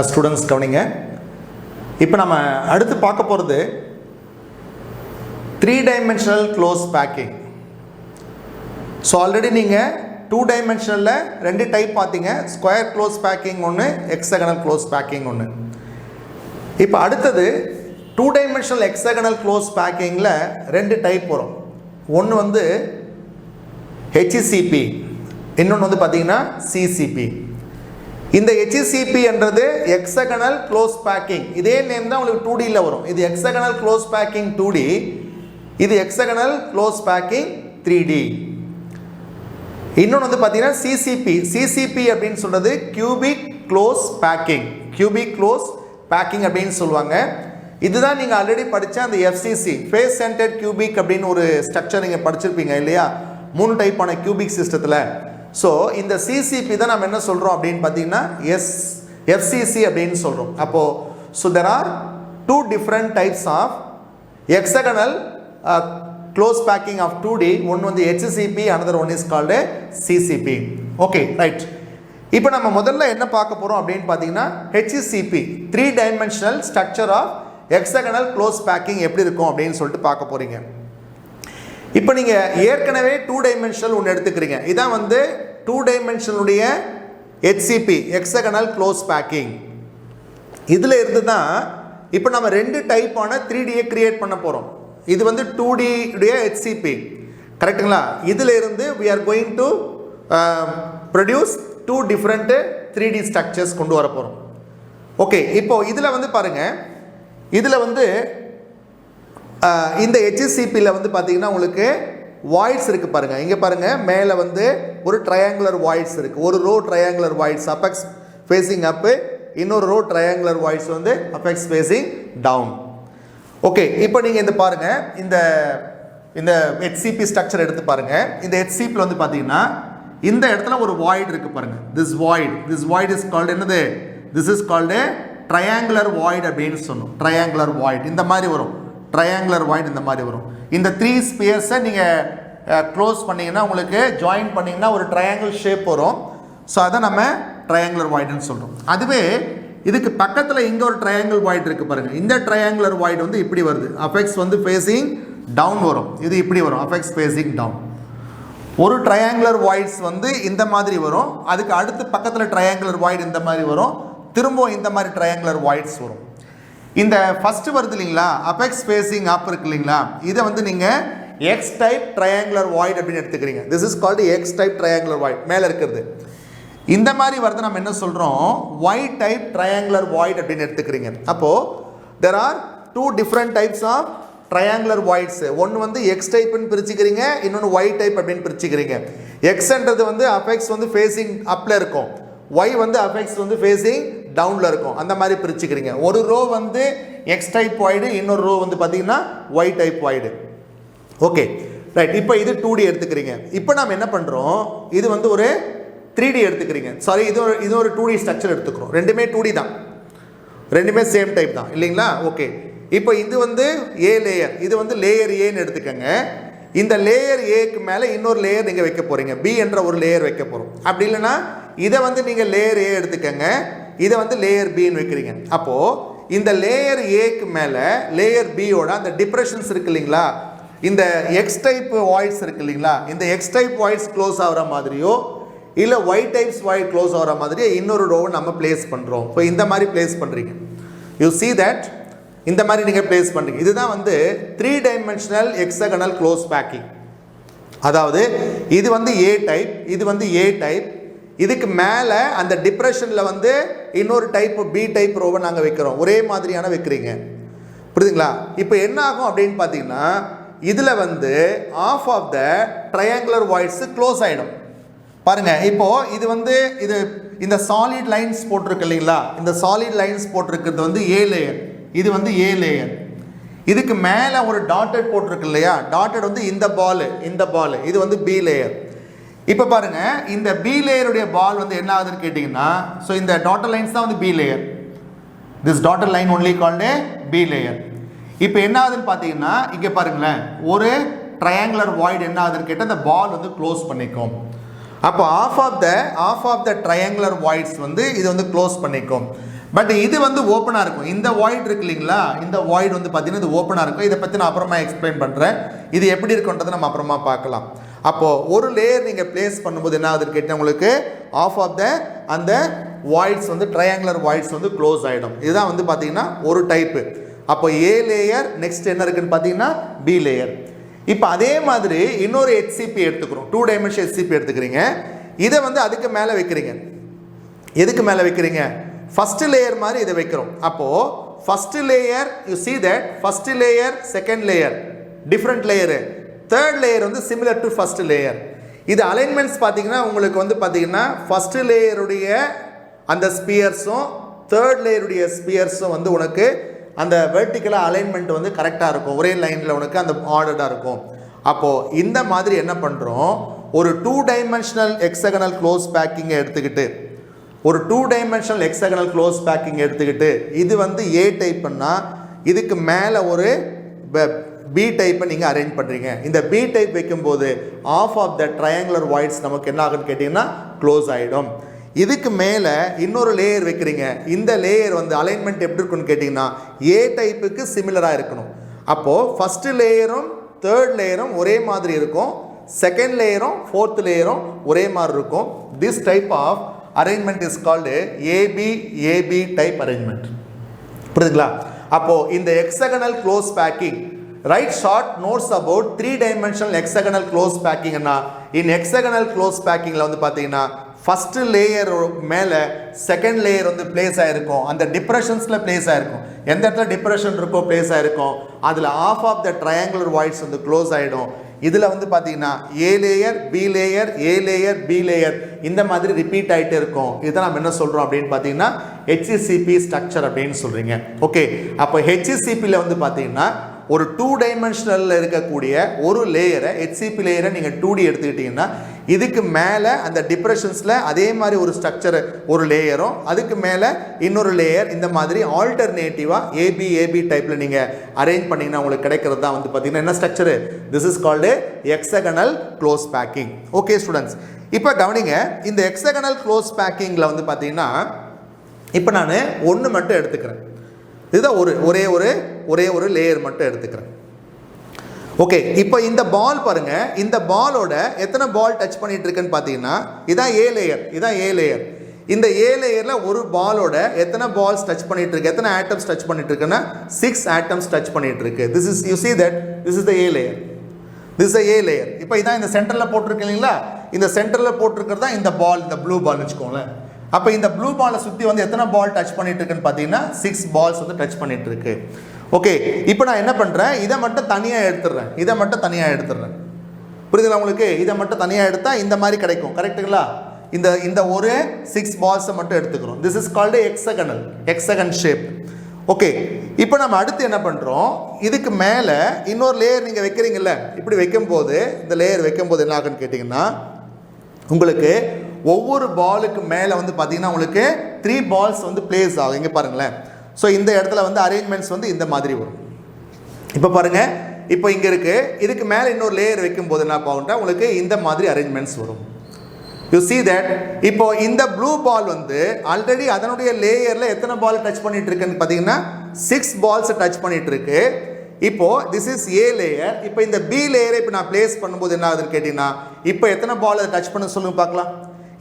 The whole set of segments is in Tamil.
ஸ்டூடெண்ட்ஸ் கவனிங்க. இப்போ நம்ம அடுத்து பார்க்க போகிறது 3-dimensional close packing. So already நீங்கள் 2-dimensional ரெண்டு டைப் பார்த்தீங்க. ஸ்கொயர் க்ளோஸ் பேக்கிங் ஒன்று, ஹெக்ஸாகனல் க்ளோஸ் பேக்கிங் ஒன்று. இப்போ அடுத்தது 2-dimensional ஹெக்ஸாகனல் க்ளோஸ் பேக்கிங்கில் ரெண்டு டைப் வரும். ஒன்று வந்து HCP, இன்னொன்று வந்து பார்த்தீங்கன்னா CCP. இந்த HCP என்றது ஹெக்ஸாகனல் க்ளோஸ் பேக்கிங். இதே நேம் தான் உங்களுக்கு 2Dயில் வரும். இது ஹெக்ஸாகனல் க்ளோஸ் பேக்கிங் 2D, இது ஹெக்ஸாகனல் க்ளோஸ் பேக்கிங் 3D. இன்னொன்று வந்து பார்த்தீங்கன்னா CCP அப்படின்னு சொல்கிறது cubic close packing. Cubic close packing அப்படின்னு சொல்லுவாங்க. இதுதான் நீங்கள் ஆல்ரெடி படித்த அந்த FCC, ஃபேஸ் சென்டர்ட் கியூபிக் அப்படின்னு ஒரு ஸ்ட்ரக்சர் நீங்கள் படிச்சிருப்பீங்க இல்லையா, 3 டைப்பான கியூபிக் சிஸ்டத்தில். ஸோ இந்த CCP தான் நம்ம என்ன சொல்கிறோம் அப்படின்னு பார்த்தீங்கன்னா FCC அப்படின்னு சொல்கிறோம். அப்போது so there are 2 different types of hexagonal close packing of 2D. ஒன்று வந்து HCP, another one is called CCP. Okay, right. இப்போ நம்ம முதல்ல என்ன பார்க்க போகிறோம் அப்படின்னு பார்த்தீங்கன்னா HCP, 3-dimensional structure of hexagonal close packing எப்படி இருக்கும் அப்படின்னு சொல்லிட்டு பார்க்க போகிறீங்க. இப்போ நீங்கள் ஏற்கனவே 2-dimensional ஒன்று எடுத்துக்கிறீங்க. இதான் வந்து 2-dimensional HCP, hexagonal close packing. இதில் இருந்து தான் இப்போ நம்ம ரெண்டு டைப்பான 3Dயை கிரியேட் பண்ண போகிறோம். இது வந்து 2D உடைய HCP, கரெக்டுங்களா? இதில் இருந்து we are going to produce 2 different 3D structures கொண்டு வர போகிறோம். ஓகே, இப்போ இதில் வந்து பாருங்கள், இதில் வந்து இந்த HCPயில் வந்து பார்த்தீங்கன்னா உங்களுக்கு வாய்ட்ஸ் இருக்குது பாருங்கள். இங்கே பாருங்கள், மேலே வந்து ஒரு ட்ரையாங்குலர் வாய்ட்ஸ் இருக்குது. ஒரு row triangular voids apex facing up, இன்னொரு ரோ ட்ரையாங்குலர் வாய்ட்ஸ் வந்து அபெக்ஸ் ஃபேஸிங் டவுன். ஓகே, இப்போ நீங்கள் இந்த பாருங்கள், இந்த HCP ஸ்ட்ரக்சர் எடுத்து பாருங்கள். இந்த HCPயில் வந்து பார்த்தீங்கன்னா இந்த இடத்துல ஒரு வாய்ட் இருக்குது பாருங்கள். திஸ் வாய்ட் இஸ் கால்டு என்னது? This is called triangular void அப்படின்னு சொன்னோம். ட்ரையாங்குலர் வாய்ட் இந்த மாதிரி வரும். ட்ரையாங்குலர் வாய்ட் இந்த மாதிரி வரும். இந்த 3 ஸ்பியர்ஸை நீங்கள் க்ளோஸ் பண்ணிங்கன்னா, உங்களுக்கு ஜாயின் பண்ணிங்கன்னா ஒரு ட்ரையாங்கிள் ஷேப் வரும். ஸோ அதை நம்ம ட்ரையாங்குலர் வாய்டுன்னு சொல்கிறோம். அதுவே இதுக்கு பக்கத்தில் இங்கே ஒரு ட்ரையாங்கிள் வாய்ட் இருக்குது பாருங்கள். இந்த ட்ரையாங்குலர் வாய்ட் வந்து இப்படி வருது, அஃபெக்ட்ஸ் வந்து ஃபேஸிங் டவுன் வரும். இது இப்படி வரும், அஃபெக்ட்ஸ் ஃபேஸிங் டவுன். ஒரு ட்ரையாங்குலர் வாய்ட்ஸ் வந்து இந்த மாதிரி வரும். அதுக்கு அடுத்து பக்கத்தில் ட்ரையாங்குலர் வாய்ட் இந்த மாதிரி வரும். திரும்பவும் இந்த மாதிரி ட்ரையாங்குலர் வாய்ட்ஸ் வரும். இந்த ஃபஸ்ட்டு வருது இல்லைங்களா, அபெக்ஸ் ஃபேஸிங் அப் இருக்கு இல்லைங்களா, இதை வந்து நீங்கள் எக்ஸ் டைப் ட்ரையாங்குலர் வாய்ட் அப்படின்னு எடுத்துக்கிறீங்க. This is called X type triangular void. மேலே இருக்கிறது இந்த மாதிரி வருது, நம்ம என்ன சொல்கிறோம்? ஒய் டைப் ட்ரையாங்குலர் வாய்ட் அப்படின்னு எடுத்துக்கிறீங்க. அப்போது there are 2 different types of triangular voids. ஒன்று வந்து எக்ஸ் டைப்னு பிரிச்சுக்கிறீங்க, இன்னொன்று ஒய் டைப் அப்படின்னு பிரிச்சுக்கிறீங்க. எக்ஸ்ன்றது வந்து அபெக்ஸ் வந்து ஃபேஸிங் அப்பில் இருக்கும், ஒய் வந்து அபெக்ஸ் வந்து ஃபேஸிங் டவுனில் இருக்கும். அந்த மாதிரி பிரிச்சுக்கிறீங்க. ஒரு ரோ வந்து எக்ஸ் டைப் வாய்டு, இன்னொரு ரோ வந்து பார்த்தீங்கன்னா Y type void. Okay, right. இப்போ இது 2D எடுத்துக்கிறீங்க. இப்போ நம்ம என்ன பண்ணுறோம்? இது வந்து ஒரு 3D எடுத்துக்கிறீங்க. சாரி, இது ஒரு 2D ஸ்ட்ரக்சர் எடுத்துக்கிறோம். ரெண்டுமே 2D தான், ரெண்டுமே சேம் டைப் தான் இல்லைங்களா? ஓகே, இப்போ இது வந்து ஏ லேயர், இது வந்து லேயர் ஏன்னு எடுத்துக்கோங்க. இந்த லேயர் ஏக்கு மேலே இன்னொரு லேயர் நீங்கள் வைக்க போகிறீங்க, பி என்ற ஒரு லேயர் வைக்க போகிறோம். அப்படி இல்லைன்னா இதை வந்து நீங்கள் லேயர் ஏ எடுத்துக்கோங்க, இதை வந்து லேயர் பின்னு வைக்கிறீங்க. அப்போது இந்த லேயர் ஏக்கு மேலே லேயர் பியோட அந்த டிப்ரெஷன்ஸ் இருக்குது இல்லைங்களா, இந்த எக்ஸ் டைப் வாய்ட்ஸ் இருக்குது இல்லைங்களா, இந்த எக்ஸ் டைப் வாய்ட்ஸ் க்ளோஸ் ஆகிற மாதிரியோ இல்லை ஒய் டைப்ஸ் வாய்ட் க்ளோஸ் ஆகிற மாதிரியோ இன்னொரு ரோவை நம்ம பிளேஸ் பண்ணுறோம். இப்போ இந்த மாதிரி பிளேஸ் பண்ணுறீங்க. யூ see that, இந்த மாதிரி நீங்கள் பிளேஸ் பண்ணுறீங்க. இதுதான் வந்து 3-dimensional ஹெக்ஸாகனல் க்ளோஸ் பேக்கிங். அதாவது இது வந்து ஏ டைப், இது வந்து ஏ டைப், இதுக்கு மேலே அந்த டிப்ரெஷனில் வந்து இன்னொரு டைப் பி டைப் ரோவை நாங்கள் வைக்கிறோம். ஒரே மாதிரியான வைக்கிறீங்க, புரியுதுங்களா? இப்போ என்ன ஆகும் அப்படின்னு பார்த்தீங்கன்னா, இதில் வந்து half of the triangular voids close ஆகிடும் பாருங்கள். இப்போது இது வந்து இந்த சாலிட் லைன்ஸ் போட்டிருக்கு இல்லைங்களா, இந்த சாலிட் லைன்ஸ் போட்டிருக்கிறது வந்து ஏ லேயர், இது வந்து ஏ லேயர். இதுக்கு மேலே ஒரு டாட்டட் போட்டிருக்கு இல்லையா, டாட்டட் வந்து இந்த பால் இது வந்து பி லேயர். இப்போ பாருங்கள், இந்த பி லேயருடைய பால் வந்து என்ன ஆகுதுன்னு கேட்டிங்கன்னா, ஸோ இந்த டாட்டர் லைன்ஸ் தான் வந்து B layer. This dotted line only called B layer. இப்போ என்ன ஆகுதுன்னு பார்த்தீங்கன்னா, இங்கே பாருங்களேன், ஒரு ட்ரையாங்குலர் வாய்டு என்ன ஆகுதுன்னு கேட்டால் அந்த பால் வந்து க்ளோஸ் பண்ணிக்கும். அப்போ half of the triangular voids வந்து இது வந்து க்ளோஸ் பண்ணிக்கும். பட் இது வந்து ஓப்பனாக இருக்கும். இந்த வாய்ட் இருக்கு இல்லைங்களா, இந்த வாய்ட் வந்து பார்த்தீங்கன்னா இது ஓப்பனாக இருக்கும். இதை பற்றி நான் அப்புறமா எக்ஸ்பிளைன் பண்ணுறேன். இது எப்படி இருக்குன்றதை நம்ம அப்புறமா பார்க்கலாம். அப்போது ஒரு லேயர் நீங்கள் பிளேஸ் பண்ணும்போது என்ன ஆகுதுன்னு கேட்டால் உங்களுக்கு ஆஃப் ஆஃப் த அந்த வாய்ட்ஸ் வந்து ட்ரையாங்குலர் வாய்ட்ஸ் வந்து க்ளோஸ் ஆகிடும். இதுதான் வந்து பார்த்தீங்கன்னா ஒரு டைப்பு. அப்போ ஏ லேயர், நெக்ஸ்ட் என்ன இருக்குன்னு பார்த்தீங்கன்னா பி லேயர். இப்போ அதே மாதிரி இன்னொரு ஹெச்சிபி எடுத்துக்கிறோம், 2 டைமென்ஷன் ஹெச்சிபி எடுத்துக்கிறீங்க. இதை வந்து அதுக்கு மேலே வைக்கிறீங்க. எதுக்கு மேலே வைக்கிறீங்க? ஃபஸ்ட்டு லேயர் மாதிரி இதை வைக்கிறோம். அப்போது first layer you see that first layer, second layer different layer, third layer வந்து சிமிலர் டு ஃபஸ்ட்டு லேயர். இது அலைன்மெண்ட்ஸ் பார்த்தீங்கன்னா உங்களுக்கு வந்து பார்த்தீங்கன்னா ஃபஸ்ட்டு லேயருடைய அந்த ஸ்பியர்ஸும் தேர்ட் லேயருடைய ஸ்பியர்ஸும் வந்து உனக்கு அந்த வெர்டிக்கலாக அலைன்மெண்ட் வந்து கரெக்டாக இருக்கும், ஒரே லைனில் உனக்கு அந்த ஆர்டராக இருக்கும். அப்போது இந்த மாதிரி என்ன பண்ணுறோம், ஒரு 2 டைமென்ஷனல் ஹெக்ஸகனல் க்ளோஸ் பேக்கிங்கை எடுத்துக்கிட்டு இது வந்து ஏ டைப்புன்னா இதுக்கு மேலே ஒரு பி டைப்பை நீங்கள் அரேஞ்ச் பண்ணுறீங்க. இந்த பி டைப் வைக்கும்போது half of the triangular voids நமக்கு என்ன ஆகுன்னு கேட்டிங்கன்னா க்ளோஸ் ஆகிடும். இதுக்கு மேலே இன்னொரு லேயர் வைக்கிறீங்க. இந்த லேயர் வந்து அலைன்மெண்ட் எப்படி இருக்குன்னு கேட்டிங்கன்னா ஏ டைப்புக்கு சிமிலராக இருக்கணும். அப்போது ஃபஸ்ட்டு லேயரும் தேர்ட் லேயரும் ஒரே மாதிரி இருக்கும், செகண்ட் லேயரும் ஃபோர்த் லேயரும் ஒரே மாதிரி இருக்கும். This type of arrangement is called AB type arrangement. புரியுதுங்களா? அப்போது இந்த hexagonal close packing right short notes about 3 dimensional hexagonal close பேக்கிங்னா இன் ஹெக்ஸகனல் க்ளோஸ் பேக்கிங்கில் வந்து பார்த்தீங்கன்னா ஃபஸ்ட்டு லேயர் மேலே செகண்ட் லேயர் வந்து பிளேஸ் ஆகிருக்கும், அந்த டிப்ரெஷன்ஸில் பிளேஸ் ஆகிருக்கும். எந்த இடத்துல டிப்ரெஷன் இருக்கோ பிளேஸ் ஆகிருக்கும், அதில் half of the triangular voids வந்து க்ளோஸ் ஆகிடும். இதில் வந்து பார்த்தீங்கன்னா A layer, B layer, A layer, B layer இந்த மாதிரி ரிப்பீட் ஆகிட்டே இருக்கும். இதை நம்ம என்ன சொல்கிறோம் அப்படின்னு பார்த்தீங்கன்னா ஹெச்சிசிபி ஸ்ட்ரக்சர் அப்படின்னு சொல்கிறீங்க. ஓகே, அப்போ ஹெச்சிசிபியில் வந்து பார்த்தீங்கன்னா ஒரு 2 டைமென்ஷனலில் இருக்கக்கூடிய ஒரு லேயரை ஹெச்சிபி லேயரை நீங்கள் 2D எடுத்துக்கிட்டிங்கன்னா இதுக்கு மேலே அந்த டிப்ரெஷன்ஸில் அதே மாதிரி ஒரு ஸ்ட்ரக்சர் ஒரு லேயரும் அதுக்கு மேலே இன்னொரு லேயர் இந்த மாதிரி ஆல்டர்னேட்டிவாக ஏபி டைப்பில் நீங்கள் அரேஞ்ச் பண்ணிங்கன்னா உங்களுக்கு கிடைக்கிறது தான் வந்து பார்த்திங்கன்னா என்ன structure? This is called hexagonal close packing. Okay students, இப்போ கவனிங்க, இந்த ஹெக்ஸகனல் க்ளோஸ் பேக்கிங்கில் வந்து பார்த்திங்கன்னா இப்போ நான் ஒன்று மட்டும் எடுத்துக்கிறேன். இதுதான் ஒரே ஒரு லேயர் மட்டும் எடுத்துக்கிறேன். ஓகே, இப்போ இந்த பால் பாருங்க, இந்த பாலோட எத்தனை பால் டச் பண்ணிட்டு இருக்குன்னு பார்த்தீங்கன்னா இதான் ஏ லேயர். இந்த ஏ லேயரில் ஒரு பாலோட எத்தனை பால்ஸ் டச் பண்ணிட்டு இருக்கு, எத்தனை ஆட்டம்ஸ் டச் பண்ணிட்டு இருக்குன்னா 6 ஆட்டம்ஸ் டச் பண்ணிட்டு இருக்கு. This is you see that this is the A layer. இப்போ இதான் இந்த சென்டரில் போட்டிருக்கு இல்லைங்களா, இந்த சென்டரில் போட்டிருக்கிறது தான் இந்த பால், இந்த ப்ளூ பால்னு வச்சுக்கோங்களேன். அப்போ இந்த ப்ளூ பாலை சுற்றி வந்து எத்தனை பால் டச் பண்ணிட்டு இருக்குன்னு பார்த்தீங்கன்னா 6 பால்ஸ் வந்து டச் பண்ணிட்டு இருக்கு. ஓகே, இப்போ நான் என்ன பண்ணுறேன், இதை மட்டும் தனியாக எடுத்துடுறேன். புரியுதுங்களா உங்களுக்கு? இதை மட்டும் தனியாக எடுத்தால் இந்த மாதிரி கிடைக்கும், கரெக்டுங்களா? இந்த ஒரு 6 பால்ஸை மட்டும் எடுத்துக்கிறோம். This is called hexagon shape. Okay, இப்போ நம்ம அடுத்து என்ன பண்ணுறோம், இதுக்கு மேலே இன்னொரு லேயர் நீங்கள் வைக்கிறீங்கல்ல, இப்படி வைக்கும்போது இந்த லேயர் வைக்கும்போது என்ன ஆகுன்னு கேட்டிங்கன்னா உங்களுக்கு ஒவ்வொரு பாலுக்கு மேலே வந்து பார்த்தீங்கன்னா உங்களுக்கு 3 பால்ஸ் வந்து பிளேஸ் ஆகும். இங்கே பாருங்களேன். ஸோ இந்த இடத்துல வந்து அரேஞ்ச்மெண்ட்ஸ் வந்து இந்த மாதிரி வரும். இப்போ பாருங்கள், இப்போ இங்கே இருக்குது, இதுக்கு மேலே இன்னொரு லேயர் வைக்கும்போது என்ன ஆகும்னா உங்களுக்கு இந்த மாதிரி அரேஞ்ச்மெண்ட்ஸ் வரும். யூ see that இப்போ இந்த ப்ளூ பால் வந்து ஆல்ரெடி அதனுடைய லேயரில் எத்தனை பால் டச் பண்ணிட்டு இருக்குன்னு பார்த்தீங்கன்னா 6 பால்ஸை டச் பண்ணிட்டு இருக்கு. இப்போ திஸ் இஸ் ஏ லேயர். இப்போ இந்த பி லேயரை இப்போ நான் பிளேஸ் பண்ணும்போது என்ன ஆகுதுன்னு கேட்டிங்கன்னா இப்போ எத்தனை பால் அதை டச் பண்ண சொல்லுங்க பார்க்கலாம்.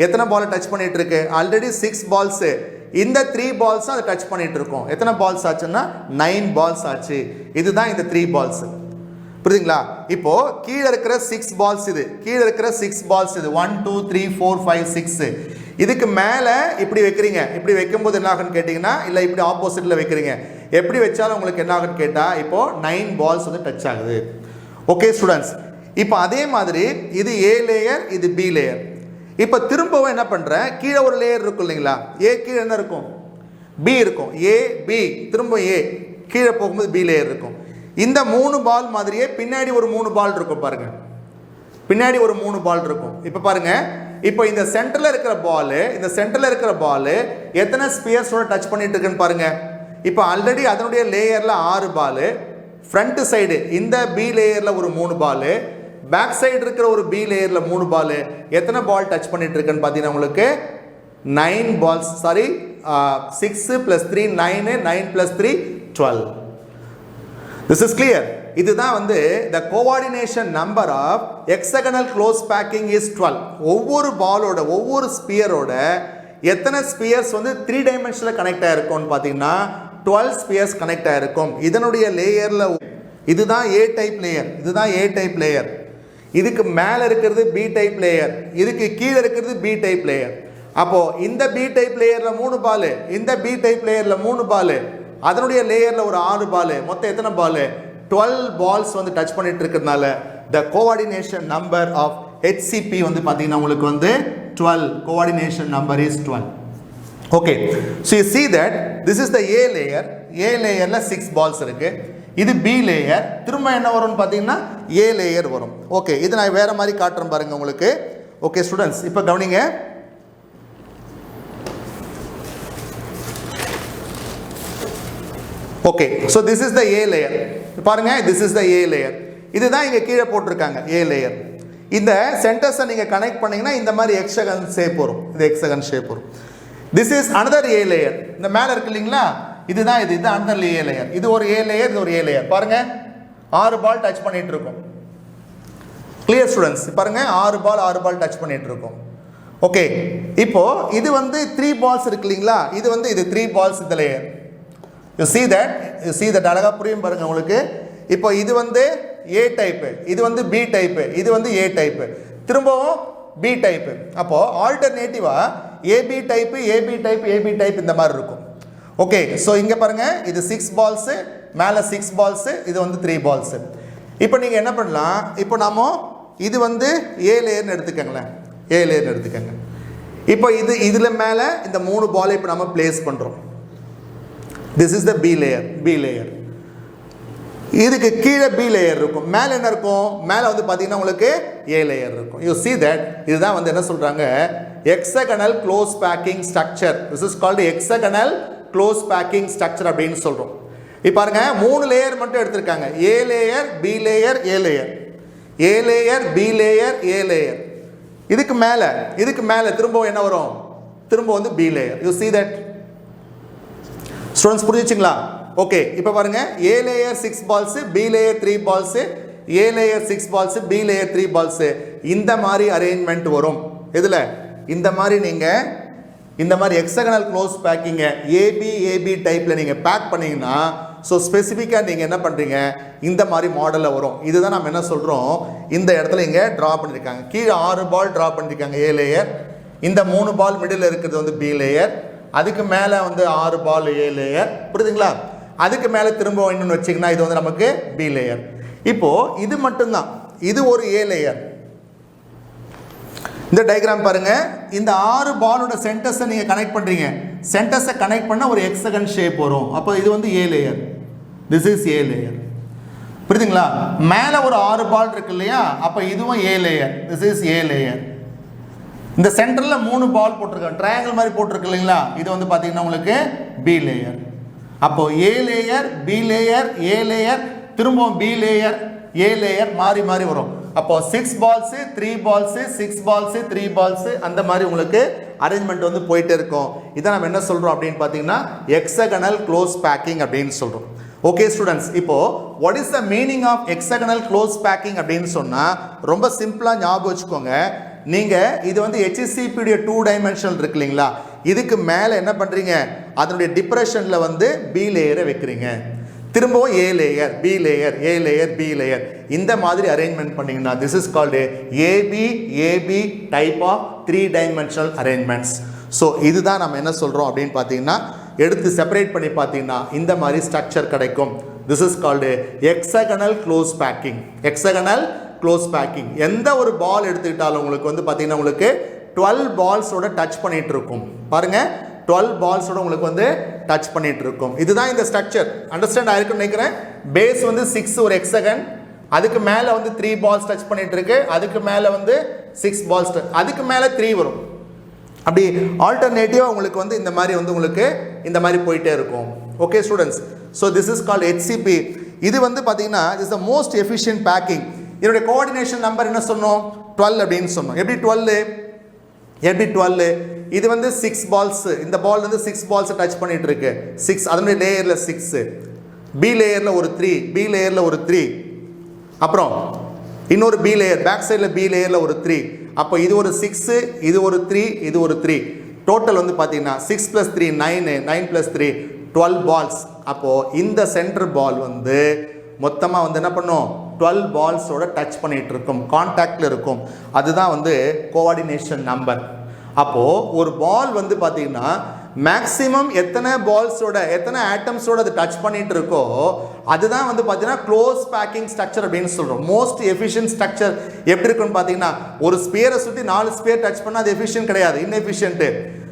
எத்தனை பால் டச் பண்ணிட்டு இருக்கு? ஆல்ரெடி 6 பால்ஸு, இந்த 3 பால்ஸும் அதை டச் பண்ணிட்டு இருக்கோம். எத்தனை பால்ஸ் ஆச்சுன்னா 9 பால்ஸ் ஆச்சு. இதுதான் இந்த 3 பால்ஸ். புரியுதுங்களா? இப்போ கீழே இருக்கிற 6 பால்ஸ் இது, 1 2 3 4 5 6. இதுக்கு மேலே இப்படி வைக்கிறீங்க. இப்படி வைக்கும்போது என்ன ஆகுன்னு கேட்டிங்கன்னா இல்லை இப்படி ஆப்போசிட்டில் வைக்கிறீங்க. எப்படி வச்சாலும் உங்களுக்கு என்ன ஆகுன்னு கேட்டால் இப்போ 9 பால்ஸ் வந்து டச் ஆகுது. ஓகே ஸ்டூடெண்ட்ஸ், இப்போ அதே மாதிரி இது ஏ லேயர், இது பி லேயர். இப்போ திரும்பவும் என்ன பண்ணுறேன், கீழே ஒரு லேயர் இருக்கும் இல்லைங்களா, ஏ கீழே என்ன இருக்கும், பி இருக்கும். ஏ பி, திரும்ப ஏ, கீழே போகும்போது பி லேயர் இருக்கும். இந்த 3 பால் மாதிரியே பின்னாடி ஒரு 3 பால் இருக்கும் பாருங்கள், பின்னாடி ஒரு 3 பால் இருக்கும். இப்போ பாருங்கள், இப்போ இந்த சென்டரில் இருக்கிற பால் எத்தனை ஸ்பியர்ஸோட டச் பண்ணிட்டு இருக்குன்னு பாருங்கள். இப்போ ஆல்ரெடி அதனுடைய லேயரில் 6 பால், ஃப்ரண்ட் சைடு இந்த பி லேயரில் ஒரு 3 பால், பேக் சைடு இருக்கிற ஒரு பி லேயரில் 3 பால், எத்தனை பால் டச் பண்ணிட்டு இருக்குன்னு பார்த்தீங்கன்னா உங்களுக்கு 9 balls, sorry 6 plus 3 9, 9 plus 3 12. This is clear. இதுதான் வந்து the coordination number of hexagonal close packing is 12. ஒவ்வொரு பாலோட ஒவ்வொரு ஸ்பியரோட எத்தனை ஸ்பியர்ஸ் வந்து 3 டைமென்ஷனில் கனெக்ட் ஆகிருக்கும்னு பார்த்தீங்கன்னா 12 ஸ்பியர்ஸ் கனெக்ட் ஆகிருக்கும். இதனுடைய லேயரில் இதுதான் ஏ டைப் லேயர், இதுதான் ஏ டைப் லேயர். இதுக்கு மேலே இருக்கிறது பி டைப் லேயர், இதுக்கு கீழே இருக்கிறது பி டைப் லேயர். அப்போது இந்த பி டைப் லேயரில் 3 பால், இந்த பி டைப் லேயரில் 3 பால், அதனுடைய லேயரில் ஒரு 6 பால், மொத்தம் எத்தனை பால்? 12 பால்ஸ் வந்து டச் பண்ணிட்டு இருக்கிறதுனால the coordination number of HCP வந்து பார்த்தீங்கன்னா உங்களுக்கு வந்து 12. Coordination number is 12. Okay, so you see that this is the A layer. A லேயரில் 6 பால்ஸ் இருக்குது. இது பி லேயர், திரும்ப என்ன வரும்னு பார்த்தீங்கன்னா ஏ லேயர் வரும். ஓகே, இது நான் வேறு மாதிரி காட்டுறேன் பாருங்கள் உங்களுக்கு. ஓகே ஸ்டூடெண்ட்ஸ், இப்போ கவனிங்க. Okay, so this is the A layer. பாருங்க, this is the A layer. இதுதான் இங்கே கீழே போட்டிருக்காங்க ஏ லேயர். இந்த சென்டர்ஸை நீங்கள் கனெக்ட் பண்ணிங்கன்னா இந்த மாதிரி எக்ஸகன் ஷேப் வரும், இது எக்ஸகன் ஷேப் வரும். This is another A layer. இந்த மேலே இருக்கு இல்லைங்களா, இதுதான் இது அனதர் ஏ லேயர். இது ஒரு ஏ லேயர், இது ஒரு ஏ லேயர். பாருங்க, 6 பால் டச் பண்ணிட்டு இருக்கும். Clear students? பாருங்க, 6 பால் டச் பண்ணிட்டு இருக்கும். ஓகே, இப்போ இது வந்து 3 பால்ஸ் இருக்கு இல்லைங்களா, இது வந்து இது 3 பால்ஸ் இந்த லேயர். யூ see that அழகா புரியும் பாருங்க உங்களுக்கு. இப்போ இது வந்து ஏ டைப்பு, இது வந்து பி டைப்பு, இது வந்து ஏ டைப்பு, திரும்பவும் பி டைப்பு. அப்போ ஆல்டர்னேட்டிவா AB type, AB type, AB type இந்த மாதிரி இருக்கும். ஓகே, ஸோ இங்கே பாருங்க, இது 6 பால்ஸு, மேலே 6 பால்ஸு, இது வந்து 3 பால்ஸு. இப்போ நீங்கள் என்ன பண்ணலாம், இப்போ நாம இது வந்து ஏ லேயர்னு எடுத்துக்கங்களேன், ஏ லேயர்னு எடுத்துக்கங்க. இப்போ இதில் மேலே இந்த 3 பாலை இப்போ நம்ம பிளேஸ் பண்ணுறோம். This is the B layer, B layer. இதுக்கு கீழே பி லேயர் இருக்கும், மேலே என்ன இருக்கும், மேலே வந்து பார்த்தீங்கன்னா உங்களுக்கு ஏ லேயர் இருக்கும். யூ see that இதுதான் வந்து என்ன சொல்கிறாங்க, hexagonal close packing structure. This is called hexagonal close packing structure அப்படின்னு சொல்கிறோம். இப்போ பாருங்க, 3 லேயர் மட்டும் எடுத்திருக்காங்க. A layer, B layer, A layer, A layer, B layer, A layer. இதுக்கு மேலே திரும்ப என்ன வரும், திரும்ப வந்து B layer. You see that students? புரிஞ்சுச்சுங்களா? ஓகே, இப்போ பாருங்க, A layer 6 balls, B layer 3 balls, A layer 6 balls, B layer 3 balls. இந்த மாதிரி அரேஞ்ச்மெண்ட் வரும். இதில் இந்த மாதிரி நீங்கள் இந்த மாதிரி ஹெக்ஸகனல் க்ளோஸ் பேக்கிங்கை ஏபி டைப்பில் நீங்கள் பேக் பண்ணிங்கன்னா, ஸோ ஸ்பெசிஃபிக்காக நீங்கள் என்ன பண்ணுறீங்க, இந்த மாதிரி மாடலில் வரும். இதுதான் நம்ம என்ன சொல்கிறோம், இந்த இடத்துல இங்கே ட்ரா பண்ணியிருக்காங்க. கீழே 6 பால் ட்ரா பண்ணியிருக்காங்க ஏ லேயர், இந்த 3 பால் மிடில் இருக்கிறது வந்து பி லேயர், அதுக்கு மேலே வந்து 6 பால் ஏ லேயர். புரியுதுங்களா? அதுக்கு மேலே திரும்ப இன்னொன்று வச்சிங்கன்னா இது வந்து நமக்கு பி லேயர். இப்போது இது மட்டும்தான், இது ஒரு ஏ லேயர். இந்த டயக்ராம் பாருங்க, இந்த 6 பாலோட சென்டர்ஸை நீங்கள் கனெக்ட் பண்ணுறீங்க. சென்டர்ஸை கனெக்ட் பண்ணால் ஒரு ஹெக்ஸகன் ஷேப் வரும். அப்போ இது வந்து A layer, this is A layer. புரியுதுங்களா? மேலே ஒரு 6 பால் இருக்கு இல்லையா, அப்போ இதுவும் A layer, this is A layer. இந்த சென்டரில் 3 பால் போட்டிருக்காங்க, ட்ரையாங்கிள் மாதிரி போட்டிருக்கு இல்லைங்களா, இது வந்து பார்த்தீங்கன்னா உங்களுக்கு பி லேயர். அப்போ ஏ layer, B layer, A layer, திரும்பவும் பி லேயர், ஏ லேயர், மாறி மாறி வரும். அப்போ 6 பால்ஸ், 3 பால்ஸ், 6 பால்ஸ், 3 பால்ஸ், அந்த மாதிரி உங்களுக்கு அரேஞ்ச்மெண்ட் வந்து போயிட்டே இருக்கும். இதை நம்ம என்ன சொல்கிறோம் அப்படின்னு பார்த்தீங்கன்னா ஹெக்ஸகனல் க்ளோஸ் பேக்கிங் அப்படின்னு சொல்கிறோம். ஓகே ஸ்டூடெண்ட்ஸ், இப்போது what is the meaning of hexagonal close packing அப்படின்னு சொன்னால் ரொம்ப சிம்பிளாக ஞாபகம் வச்சுக்கோங்க. நீங்கள் இது வந்து ஹெச்சிசிபியுடைய 2 டைமென்ஷனல் இருக்கு இல்லைங்களா, இதுக்கு மேலே என்ன பண்ணுறீங்க, அதனுடைய டிப்ரெஷனில் வந்து பி லேயரை வைக்கிறீங்க. திரும்பவும் A layer, B layer, A layer, B layer, இந்த மாதிரி அரேஞ்ச்மெண்ட் பண்ணிங்கன்னா this is called AB type of 3 dimensional arrangements. So இதுதான் நம்ம என்ன சொல்கிறோம் அப்படின்னு பார்த்தீங்கன்னா, எடுத்து செப்பரேட் பண்ணி பார்த்தீங்கன்னா இந்த மாதிரி ஸ்ட்ரக்சர் கிடைக்கும். This is called hexagonal close packing. Hexagonal close packing. எந்த ஒரு பால் எடுத்துக்கிட்டாலும் உங்களுக்கு வந்து பார்த்தீங்கன்னா உங்களுக்கு 12 பால்ஸோட டச் பண்ணிட்டு இருக்கும். பாருங்கள், 12 பால்ஸோட உங்களுக்கு வந்து டச் பண்ணிட்டு இருக்கும். இதுதான் இந்த ஸ்ட்ரக்சர். அண்டர்ஸ்டாண்ட் ஆயிருக்குன்னு நினைக்கிறேன். பேஸ் வந்து 6 ஒரு ஹெக்ஸகன், அதுக்கு மேலே வந்து 3 பால்ஸ் டச் பண்ணிட்டு இருக்கு, அதுக்கு மேலே வந்து 6 பால்ஸ், அதுக்கு மேலே 3 வரும். அப்படி ஆல்டர்னேட்டிவாக உங்களுக்கு வந்து இந்த மாதிரி வந்து உங்களுக்கு இந்த மாதிரி போயிட்டே இருக்கும். Okay students, so this is called HCP. இது வந்து பார்த்தீங்கன்னா is the most efficient packing. இதனுடைய கோஆர்டினேஷன் நம்பர் என்ன சொன்னோம், 12 அப்படின்னு சொன்னோம். எப்படி 12? எப்படி 12 இது வந்து 6 பால்ஸ் இந்த பால் வந்து 6 பால்ஸ் டச் பண்ணிட்டு இருக்கு 6 அதனுடைய லேயர்ல 6 பி லேயர்ல ஒரு 3 பி லேயர்ல ஒரு 3 அப்புறம் இன்னொரு பி லேயர் பேக் சைடில் பி லேயரில் ஒரு 3 அப்போ இது ஒரு 6 இது ஒரு 3 இது ஒரு 3 டோட்டல் வந்து பார்த்தீங்கன்னா 6 + 3 9 9 + 3 12 பால்ஸ். அப்போது இந்த சென்டர் பால் வந்து மொத்தமாக வந்து என்ன பண்ணும் 12 பால்ஸோட டச் பண்ணிகிட்டு இருக்கும் கான்டாக்டில் இருக்கும். அதுதான் வந்து கோஆர்டினேஷன் நம்பர். அப்போது ஒரு பால் வந்து பார்த்தீங்கன்னா மேக்ஸிமம் எத்தனை பால்ஸோட எத்தனை ஆட்டம்ஸோட அது டச் பண்ணிட்டு இருக்கோ அதுதான் வந்து பார்த்தீங்கன்னா க்ளோஸ் பேக்கிங் ஸ்ட்ரக்சர் அப்படின்னு சொல்கிறோம். மோஸ்ட் எஃபிஷியன்ட் ஸ்ட்ரக்சர் எப்படி இருக்குன்னு பார்த்தீங்கன்னா ஒரு ஸ்பியரை சுற்றி 4 ஸ்பியர் டச் பண்ணால் அது எஃபிஷியன்ட் கிடையாது, இன்எஃபிஷியன்ட்டு.